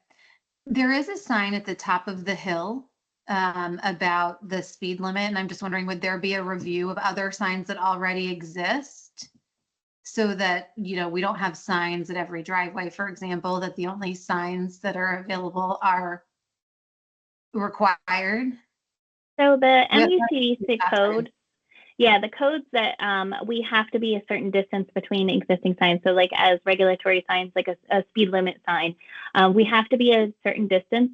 There is a sign at the top of the hill about the speed limit, and I'm just wondering, would there be a review of other signs that already exist so that, we don't have signs at every driveway, for example, that the only signs that are available are required? So the We have- MUCDC code, yeah, the codes that we have to be a certain distance between existing signs. So like as regulatory signs, like a speed limit sign, we have to be a certain distance.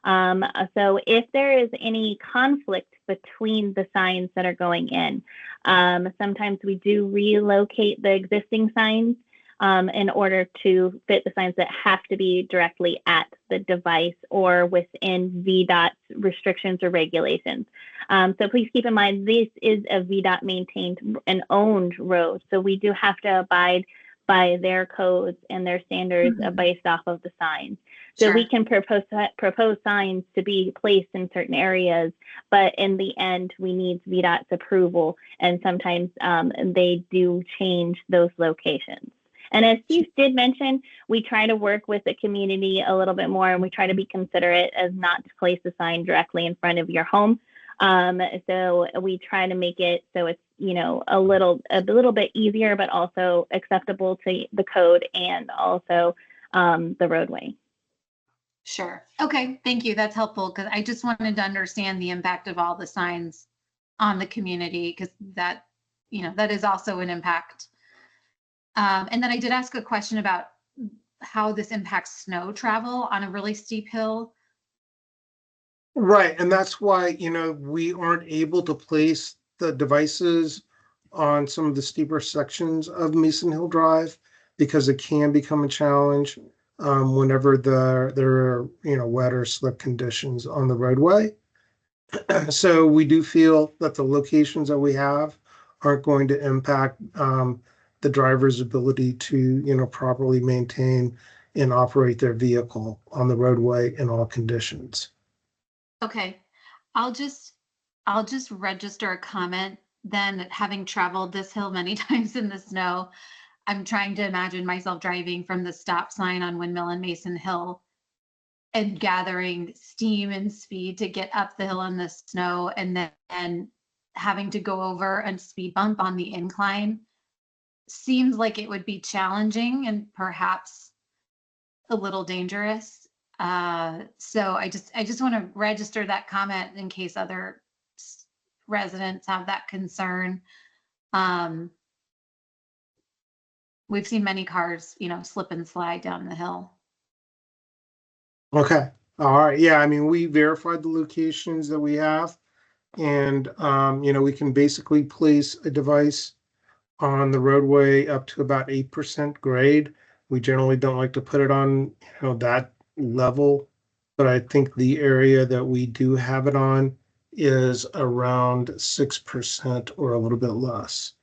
So if there is any conflict between the signs that are going in, sometimes we do relocate the existing signs in order to fit the signs that have to be directly at the device or within VDOT's restrictions or regulations. So please keep in mind, this is a VDOT maintained and owned road. So we do have to abide by their codes and their standards based off of the signs. So Sure. we can propose signs to be placed in certain areas, but in the end, we need VDOT's approval. And sometimes they do change those locations. And as Steve did mention, we try to work with the community a little bit more, and we try to be considerate as not to place a sign directly in front of your home. So we try to make it so it's, a little bit easier, but also acceptable to the code and also the roadway. Sure. Okay, thank you. That's helpful because I just wanted to understand the impact of all the signs on the community because that is also an impact. And then I did ask a question about how this impacts snow travel on a really steep hill. Right, and that's why, we aren't able to place the devices on some of the steeper sections of Mason Hill Drive because it can become a challenge whenever there are, wet or slip conditions on the roadway. So we do feel that the locations that we have aren't going to impact the driver's ability to, properly maintain and operate their vehicle on the roadway in all conditions. Okay, I'll just register a comment then. Having traveled this hill many times in the snow, I'm trying to imagine myself driving from the stop sign on Windmill and Mason Hill and gathering steam and speed to get up the hill in the snow and then having to go over a speed bump on the incline. Seems like it would be challenging and perhaps a little dangerous. So I just want to register that comment in case other residents have that concern. We've seen many cars, slip and slide down the hill. Okay. All right. Yeah. I mean, we verified the locations that we have, and we can basically place a device on the roadway up to about 8% grade. We generally don't like to put it on, that level, but I think the area that we do have it on is around 6% or a little bit less.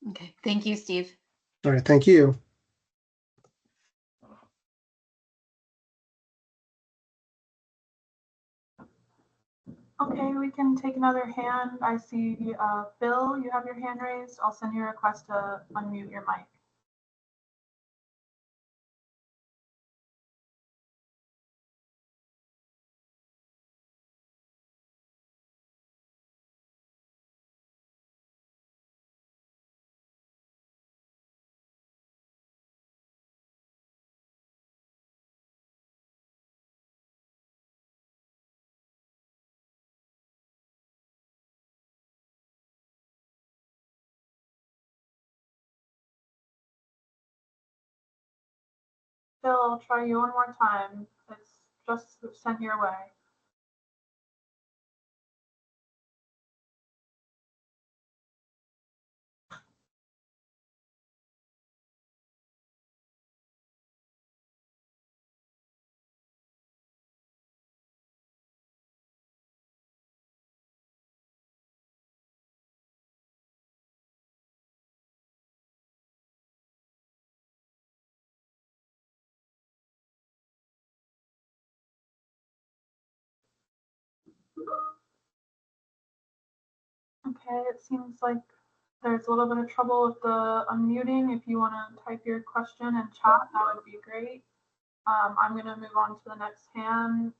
Okay. Thank you, Steve. All right. Thank you. Okay, we can take another hand. I see Bill, you have your hand raised. I'll send you a request to unmute your mic. Phil, I'll try you one more time. It's just sent your way. Okay, it seems like there's a little bit of trouble with the unmuting. If you want to type your question in chat, that would be great. I'm going to move on to the next hand.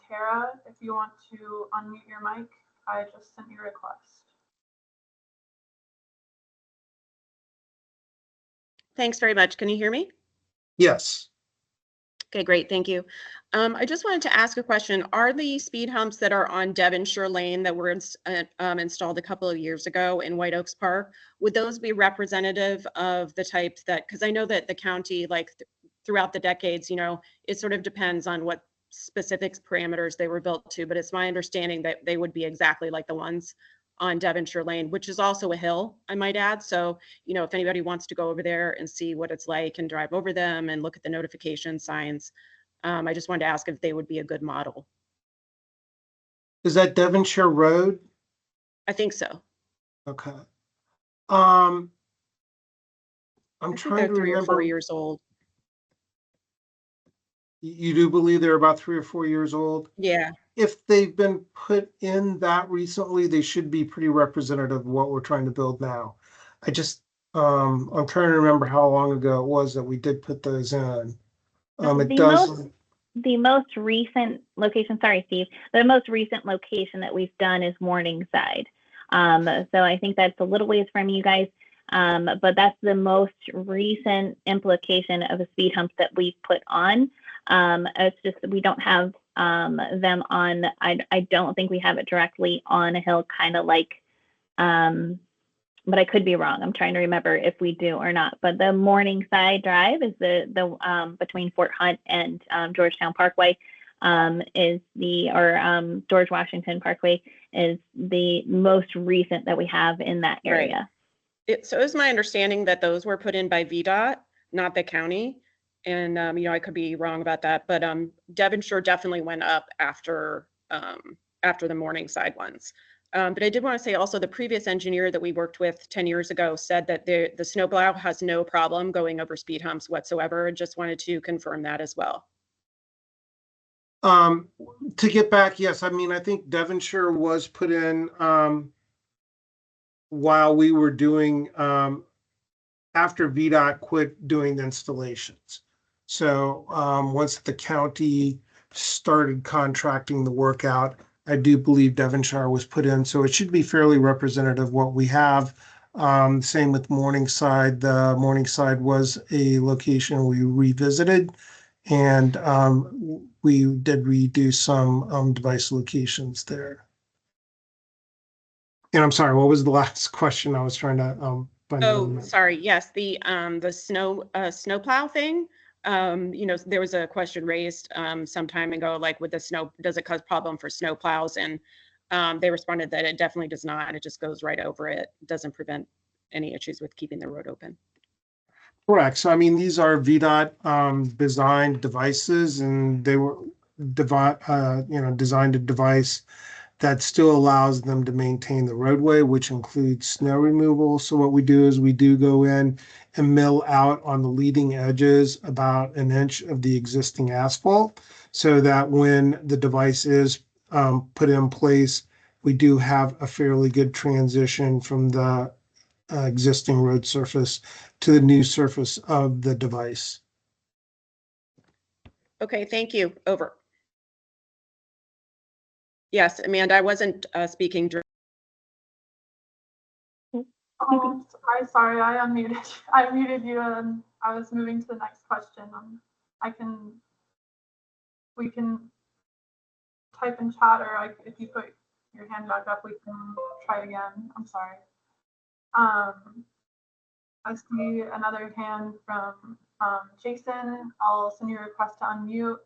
Tara, if you want to unmute your mic, I just sent you a request. Thanks very much. Can you hear me? Yes. Okay, great. Thank you. I just wanted to ask a question. Are the speed humps that are on Devonshire Lane that were installed a couple of years ago in White Oaks Park, would those be representative of the types that, because I know that the county, like throughout the decades, you know, it sort of depends on what specific parameters they were built to, but it's my understanding that they would be exactly like the ones on Devonshire Lane, which is also a hill, I might add. So, you know, if anybody wants to go over there and see what it's like and drive over them and look at the notification signs, I just wanted to ask if they would be a good model. Is that Devonshire Road? I think so. Okay. I I'm think trying they're to 3 or 4 remember. years old. You do believe they're about 3 or 4 years old? Yeah. If they've been put in that recently, they should be pretty representative of what we're trying to build now. I'm trying to remember how long ago it was that we did put those in. The most recent location, sorry, Steve, the most recent location that we've done is Morningside. So I think that's a little ways from you guys, but that's the most recent implication of a speed hump that we've put on. It's just we don't have them on. I don't think we have it directly on a hill, kind of like, but I could be wrong. I'm trying to remember if we do or not. But the Morningside Drive is the between Fort Hunt and Georgetown Parkway George Washington Parkway is the most recent that we have in that area. Right. So it was my understanding that those were put in by VDOT, not the county. And, you know, I could be wrong about that, but Devonshire definitely went up after the Morningside ones. But I did want to say also the previous engineer that we worked with 10 years ago said that the snowplow has no problem going over speed humps whatsoever. Just wanted to confirm that as well. To get back, yes, I mean, I think Devonshire was put in while we were doing after VDOT quit doing the installations. So once the county started contracting the work out, I do believe Devonshire was put in. So it should be fairly representative of what we have. Same with Morningside. The Morningside was a location we revisited, and we did redo some device locations there. And I'm sorry, what was the last question I was trying to Oh, sorry. Yes, the snowplow thing. You know, there was a question raised some time ago, like with the snow, does it cause problem for snowplows? And they responded that it definitely does not. It just goes right over it. It doesn't prevent any issues with keeping the road open. Correct. So I mean, these are VDOT designed devices, and they were designed a device that still allows them to maintain the roadway, which includes snow removal. So what we do is we do go in and mill out on the leading edges about 1 inch of the existing asphalt, so that when the device is put in place, we do have a fairly good transition from the existing road surface to the new surface of the device. Okay, thank you. Over. Yes, Amanda, I wasn't speaking. Oh, I'm sorry, I unmuted. I muted you, and I was moving to the next question. We can type in chat, or if you put your hand back up, we can try again. I'm sorry. I see another hand from Jason, I'll send you a request to unmute.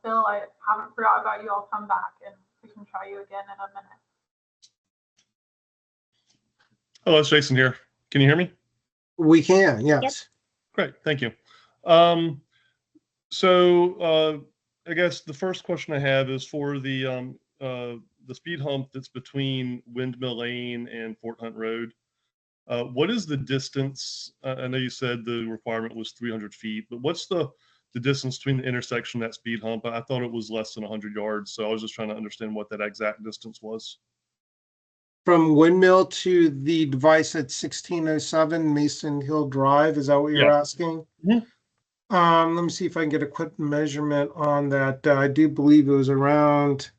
Phil, I haven't forgot about you. I'll come back and we can try you again in a minute. Hello, it's Jason here. Can you hear me? We can, yes. Great, thank you. I guess the first question I have is for the speed hump that's between Windmill Lane and Fort Hunt Road. What is the distance? I know you said the requirement was 300 feet, but what's the distance between the intersection and that speed hump? I thought it was less than 100 yards, so I was just trying to understand what that exact distance was. From Windmill to the device at 1607 Mason Hill Drive, is that what you're asking? Mhm. Let me see if I can get a quick measurement on that. I do believe it was around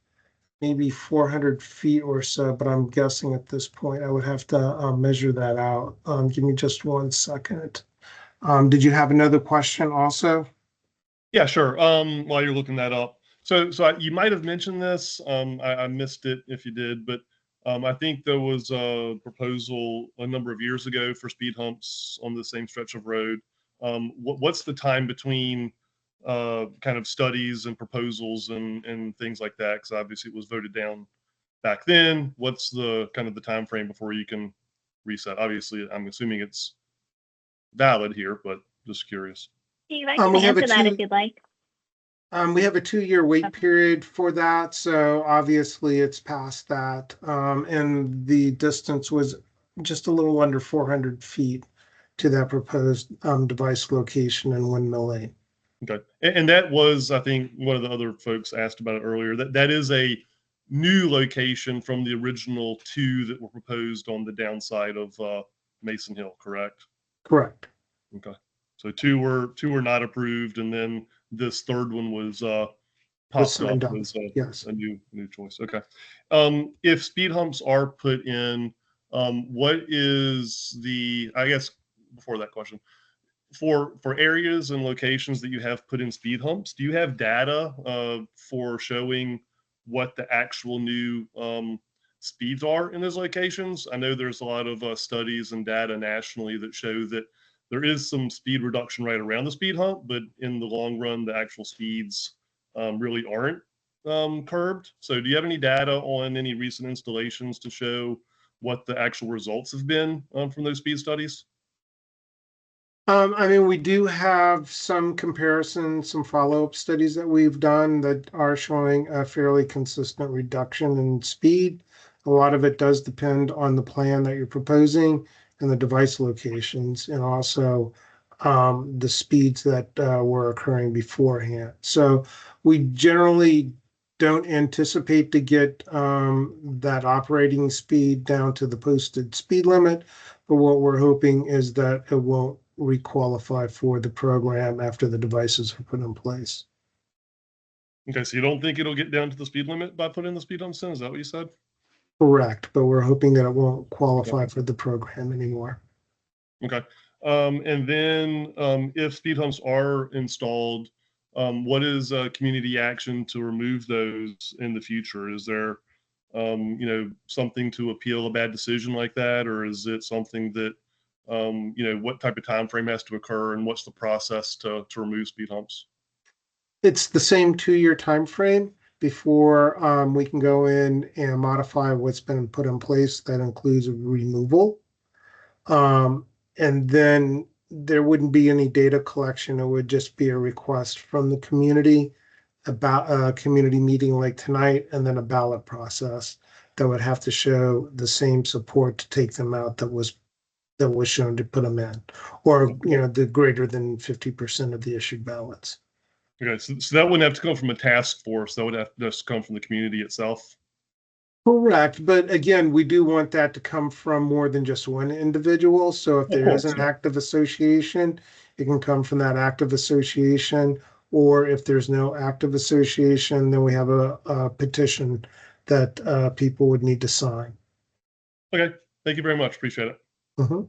maybe 400 feet or so, but I'm guessing at this point I would have to measure that out. Give me just 1 second. Did you have another question also? Yeah, sure. While you're looking that up, you might have mentioned this. I missed it if you did, but I think there was a proposal a number of years ago for speed humps on the same stretch of road. What's the time between kind of studies and proposals and things like that? Because obviously it was voted down back then. What's the kind of the time frame before you can reset? Obviously, I'm assuming it's valid here, but just curious. Steve, I We can have a answer that two- if you'd like. We have a 2-year wait period for that, so obviously it's past that. And the distance was just a little under 400 feet to that proposed device location in Windmill Lane. Okay, and that was, I think, one of the other folks asked about it earlier. That is a new location from the original 2 that were proposed on the downside of Mason Hill, correct? Correct. Okay, so two were not approved, and then this third one was popped signed up up, as yes. a new choice. Okay, if speed humps are put in, what is I guess before that question, for areas and locations that you have put in speed humps, do you have data for showing what the actual new speeds are in those locations? I know there's a lot of studies and data nationally that show that there is some speed reduction right around the speed hump, but in the long run, the actual speeds really aren't curbed. So do you have any data on any recent installations to show what the actual results have been from those speed studies? I mean, we do have some comparisons, some follow-up studies that we've done that are showing a fairly consistent reduction in speed. A lot of it does depend on the plan that you're proposing and the device locations, and also the speeds that were occurring beforehand. So we generally don't anticipate to get that operating speed down to the posted speed limit, but what we're hoping is that it won't requalify for the program after the devices are put in place. Okay, so you don't think it'll get down to the speed limit by putting the speed humps in? Is that what you said? Correct, but we're hoping that it won't qualify for the program anymore. Okay. And then if speed humps are installed, what is community action to remove those in the future? Is there, something to appeal a bad decision like that, or is it something that, what type of time frame has to occur, and what's the process to remove speed humps? It's the same 2-year time frame before we can go in and modify what's been put in place. That includes removal. And then there wouldn't be any data collection. It would just be a request from the community about a community meeting like tonight, and then a ballot process that would have to show the same support to take them out that was shown to put them in, or the greater than 50% of the issued ballots. Okay, so that wouldn't have to come from a task force. That would have to just come from the community itself. Correct, but again, we do want that to come from more than just one individual. So if there is an active association, it can come from that active association. Or if there's no active association, then we have a petition that people would need to sign. Okay, thank you very much. Appreciate it. Mhm.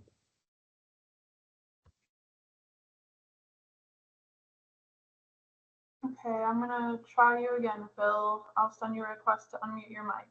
Okay, I'm gonna try you again, Phil. I'll send you a request to unmute your mic.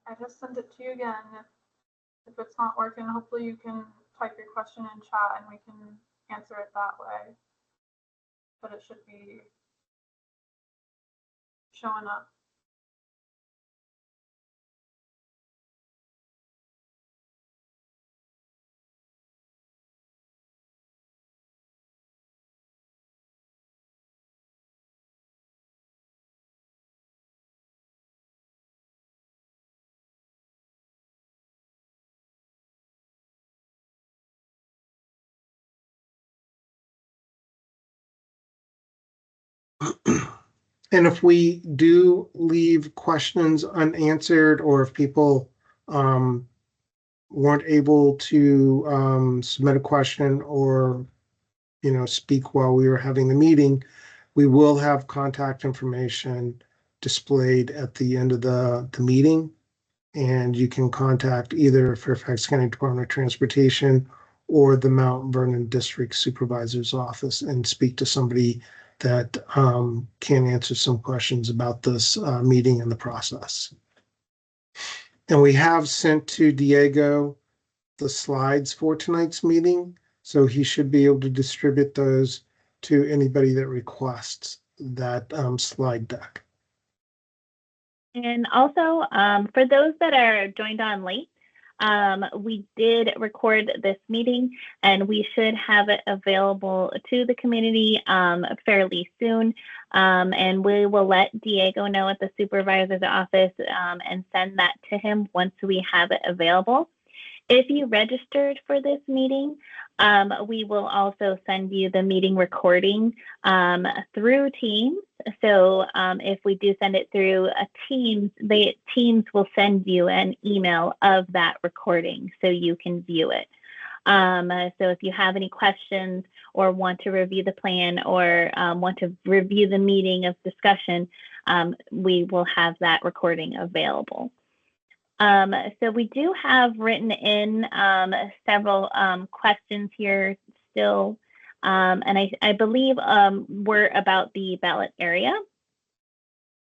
I just sent it to you again. If it's not working, hopefully you can type your question in chat and we can answer it that way. But it should be showing up. And if we do leave questions unanswered, or if people weren't able to submit a question or speak while we were having the meeting, we will have contact information displayed at the end of the meeting. And you can contact either Fairfax County Department of Transportation or the Mount Vernon District Supervisor's Office and speak to somebody that can answer some questions about this meeting and the process. And we have sent to Diego the slides for tonight's meeting, so he should be able to distribute those to anybody that requests that slide deck. And also, for those that are joined on late, we did record this meeting and we should have it available to the community fairly soon. And we will let Diego know at the supervisor's office and send that to him once we have it available. If you registered for this meeting, we will also send you the meeting recording through Teams. So if we do send it through a Teams, Teams will send you an email of that recording so you can view it. So if you have any questions or want to review the plan or want to review the meeting of discussion, we will have that recording available. So we do have written in several questions here still, and I believe we're about the ballot area.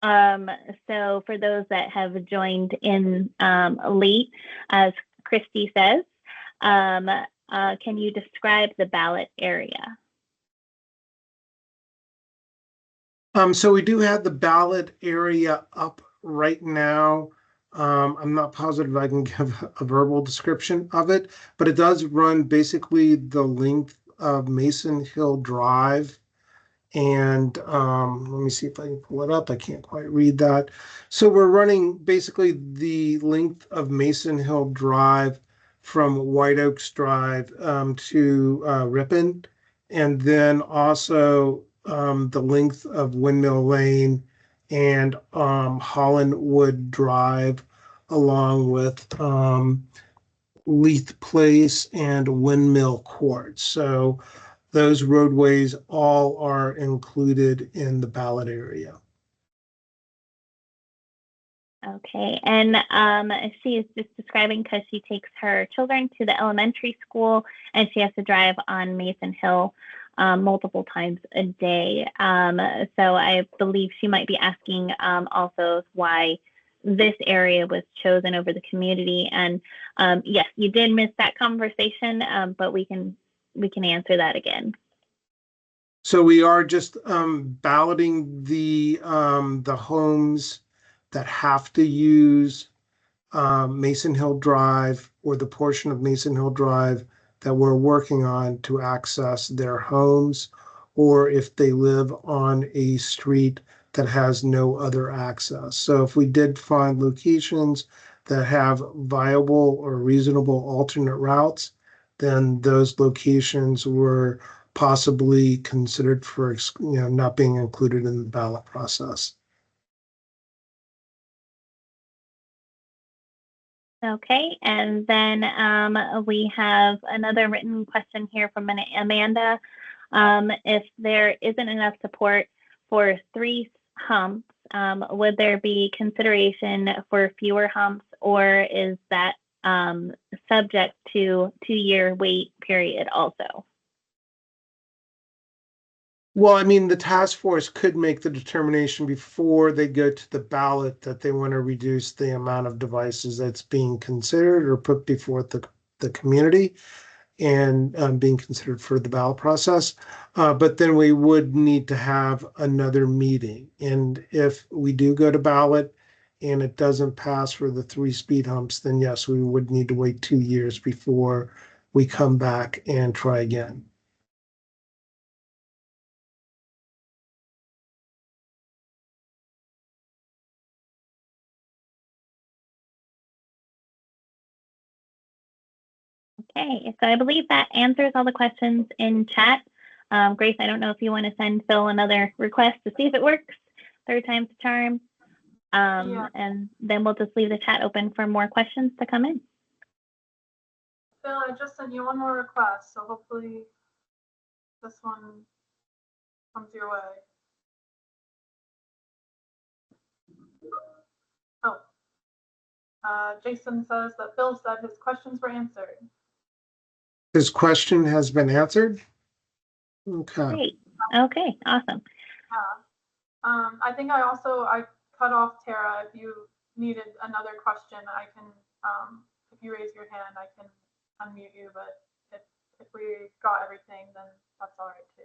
So for those that have joined in late, as Christy says, can you describe the ballot area? So we do have the ballot area up right now. I'm not positive I can give a verbal description of it, but it does run basically the length of Mason Hill Drive. And let me see if I can pull it up. I can't quite read that. So we're running basically the length of Mason Hill Drive from White Oaks Drive to Ripon, and then also the length of Windmill Lane and Hollandwood Drive, along with Leith Place and Windmill Court. So those roadways all are included in the ballot area. Okay, and she is just describing because she takes her children to the elementary school and she has to drive on Mason Hill multiple times a day. So I believe she might be asking also why this area was chosen over the community. And yes, you did miss that conversation, but we can answer that again. So we are just balloting the homes that have to use Mason Hill Drive or the portion of Mason Hill Drive that we're working on to access their homes, or if they live on a street that has no other access. So if we did find locations that have viable or reasonable alternate routes, then those locations were possibly considered for not being included in the ballot process. Okay, and then we have another written question here from Amanda. If there isn't enough support for 3 humps, would there be consideration for fewer humps, or is that subject to 2-year wait period also? Well, I mean, the task force could make the determination before they go to the ballot that they want to reduce the amount of devices that's being considered or put before the community and being considered for the ballot process. But then we would need to have another meeting. And if we do go to ballot and it doesn't pass for the 3 speed humps, then yes, we would need to wait 2 years before we come back and try again. Okay, so I believe that answers all the questions in chat. Grace, I don't know if you want to send Phil another request to see if it works. 3rd time's the charm. Yeah. And then we'll just leave the chat open for more questions to come in. Phil, I just sent you one more request, so hopefully this one comes your way. Oh, Jason says that Phil said his questions were answered. His question has been answered? Okay. Great. Okay, awesome. I think I cut off Tara. If you needed another question, I can, if you raise your hand, I can unmute you, but if we got everything, then that's all right too.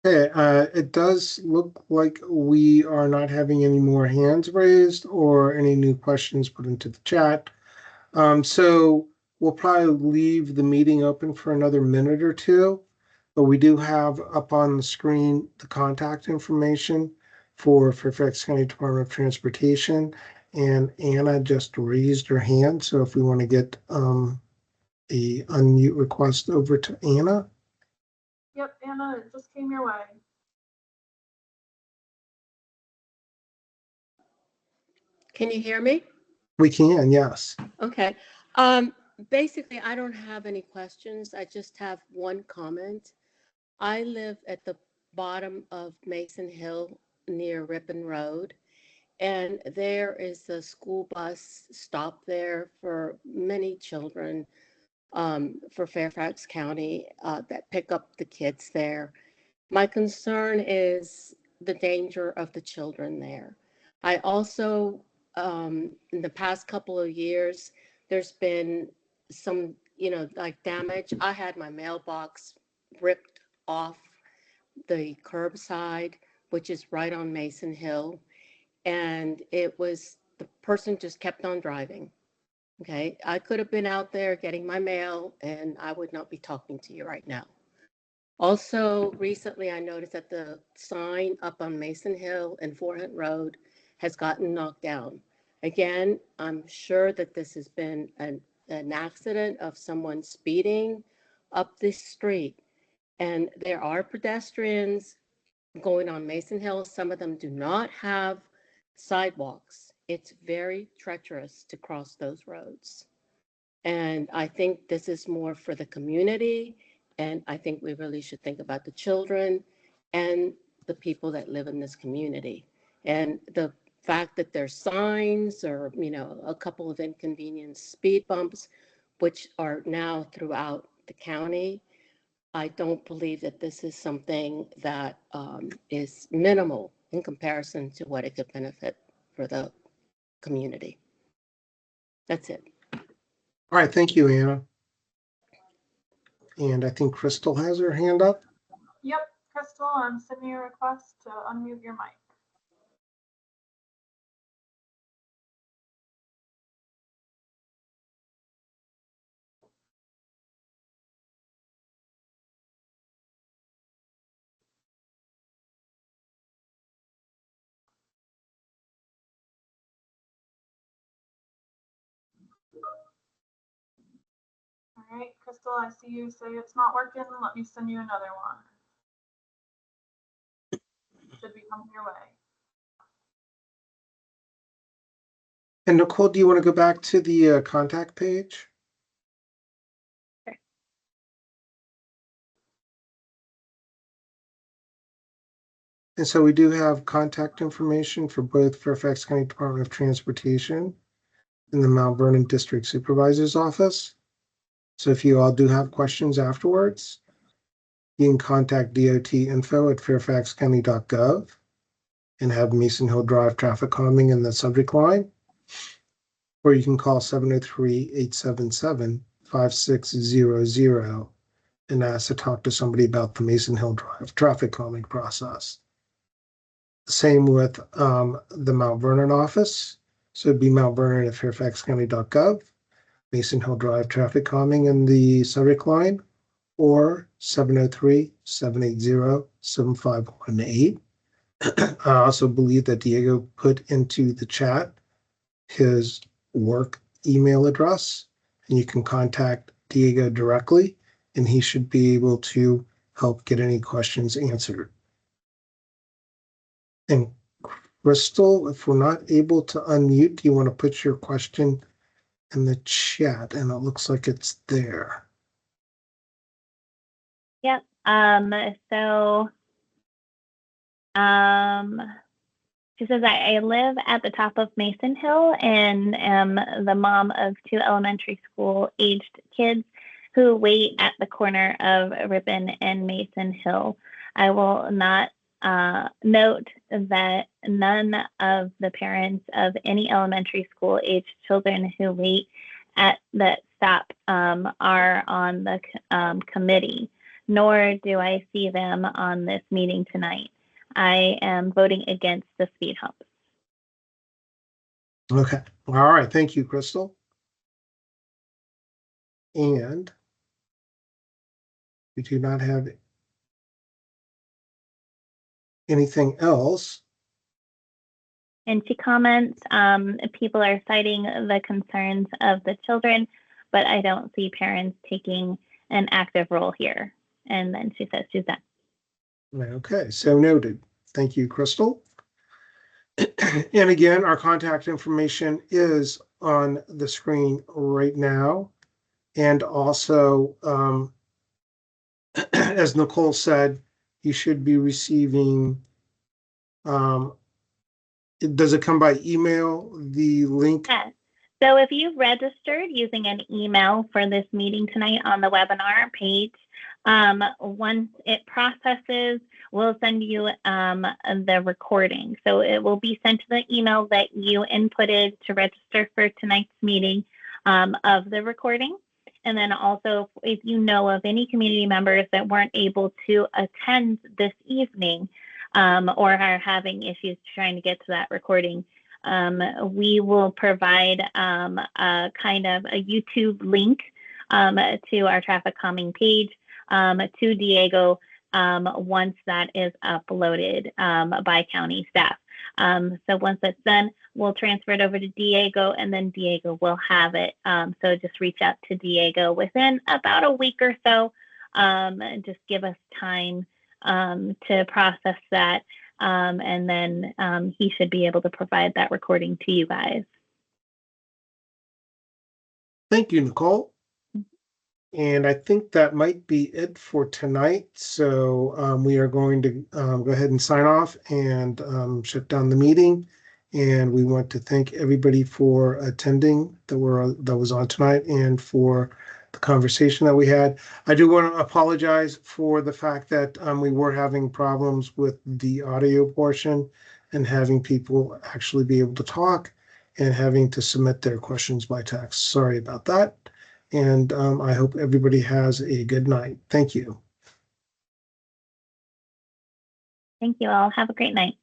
Okay, it does look like we are not having any more hands raised or any new questions put into the chat. So we'll probably leave the meeting open for another minute or two, but we do have up on the screen the contact information for Fairfax County Department of Transportation. And Anna just raised her hand, so if we want to get a unmute request over to Anna. Yep, Anna, it just came your way. Can you hear me? We can, yes. Okay. Basically, I don't have any questions. I just have one comment. I live at the bottom of Mason Hill near Ripon Road, and there is a school bus stop there for many children for Fairfax County that pick up the kids there. My concern is the danger of the children there. I also, in the past couple of years, there's been some, like damage. I had my mailbox ripped off the curbside, which is right on Mason Hill. And the person just kept on driving. Okay. I could have been out there getting my mail and I would not be talking to you right now. Also, recently I noticed that the sign up on Mason Hill and Fort Hunt Road has gotten knocked down. Again, I'm sure that this has been an accident of someone speeding up this street. And there are pedestrians going on Mason Hill. Some of them do not have sidewalks. It's very treacherous to cross those roads. And I think this is more for the community. And I think we really should think about the children and the people that live in this community. And the fact that there's signs or, a couple of inconvenience speed bumps, which are now throughout the county, I don't believe that this is something that is minimal in comparison to what it could benefit for the community. That's it. All right, thank you, Anna. And I think Crystal has her hand up. Yep, Crystal, I'm sending you a request to unmute your mic. All right, Crystal, I see you say it's not working. Let me send you another one. Should be coming your way. And Nicole, do you want to go back to the contact page? Sure. And so we do have contact information for both Fairfax County Department of Transportation and the Mount Vernon District Supervisor's Office. So if you all do have questions afterwards, you can contact dot.info@fairfaxcounty.gov and have Mason Hill Drive traffic calming in the subject line. Or you can call 703-877-5600 and ask to talk to somebody about the Mason Hill Drive traffic calming process. Same with the Mount Vernon office. So it'd be Mount Vernon at fairfaxcounty.gov, Mason Hill Drive traffic calming in the subject line, or 703-780-7518. I also believe that Diego put into the chat his work email address, and you can contact Diego directly, and he should be able to help get any questions answered. And Crystal, if we're not able to unmute, do you want to put your question in the chat? And it looks like it's there. Yep. So she says, I live at the top of Mason Hill and am the mom of 2 elementary school aged kids who wait at the corner of Ripon and Mason Hill. I will not note that none of the parents of any elementary school aged children who wait at that stop are on the committee, nor do I see them on this meeting tonight. I am voting against the speed hump. Okay. All right. Thank you, Crystal. And we do not have anything else. And she comments, people are citing the concerns of the children, but I don't see parents taking an active role here. And then she says she's done. Okay, so noted. Thank you, Crystal. And again, our contact information is on the screen right now. And also, as Nicole said, you should be receiving, does it come by email, the link? Yes. So if you registered using an email for this meeting tonight on the webinar page, once it processes, we'll send you the recording. So it will be sent to the email that you inputted to register for tonight's meeting of the recording. And then also, if you know of any community members that weren't able to attend this evening or are having issues trying to get to that recording, we will provide a kind of a YouTube link to our traffic calming page to Diego once that is uploaded by county staff. So once that's done, we'll transfer it over to Diego, and then Diego will have it. So just reach out to Diego within about a week or so. Just give us time to process that. And then he should be able to provide that recording to you guys. Thank you, Nicole. And I think that might be it for tonight. So we are going to go ahead and sign off and shut down the meeting. And we want to thank everybody for attending that was on tonight and for the conversation that we had. I do want to apologize for the fact that we were having problems with the audio portion and having people actually be able to talk and having to submit their questions by text. Sorry about that. And I hope everybody has a good night. Thank you. Thank you all. Have a great night.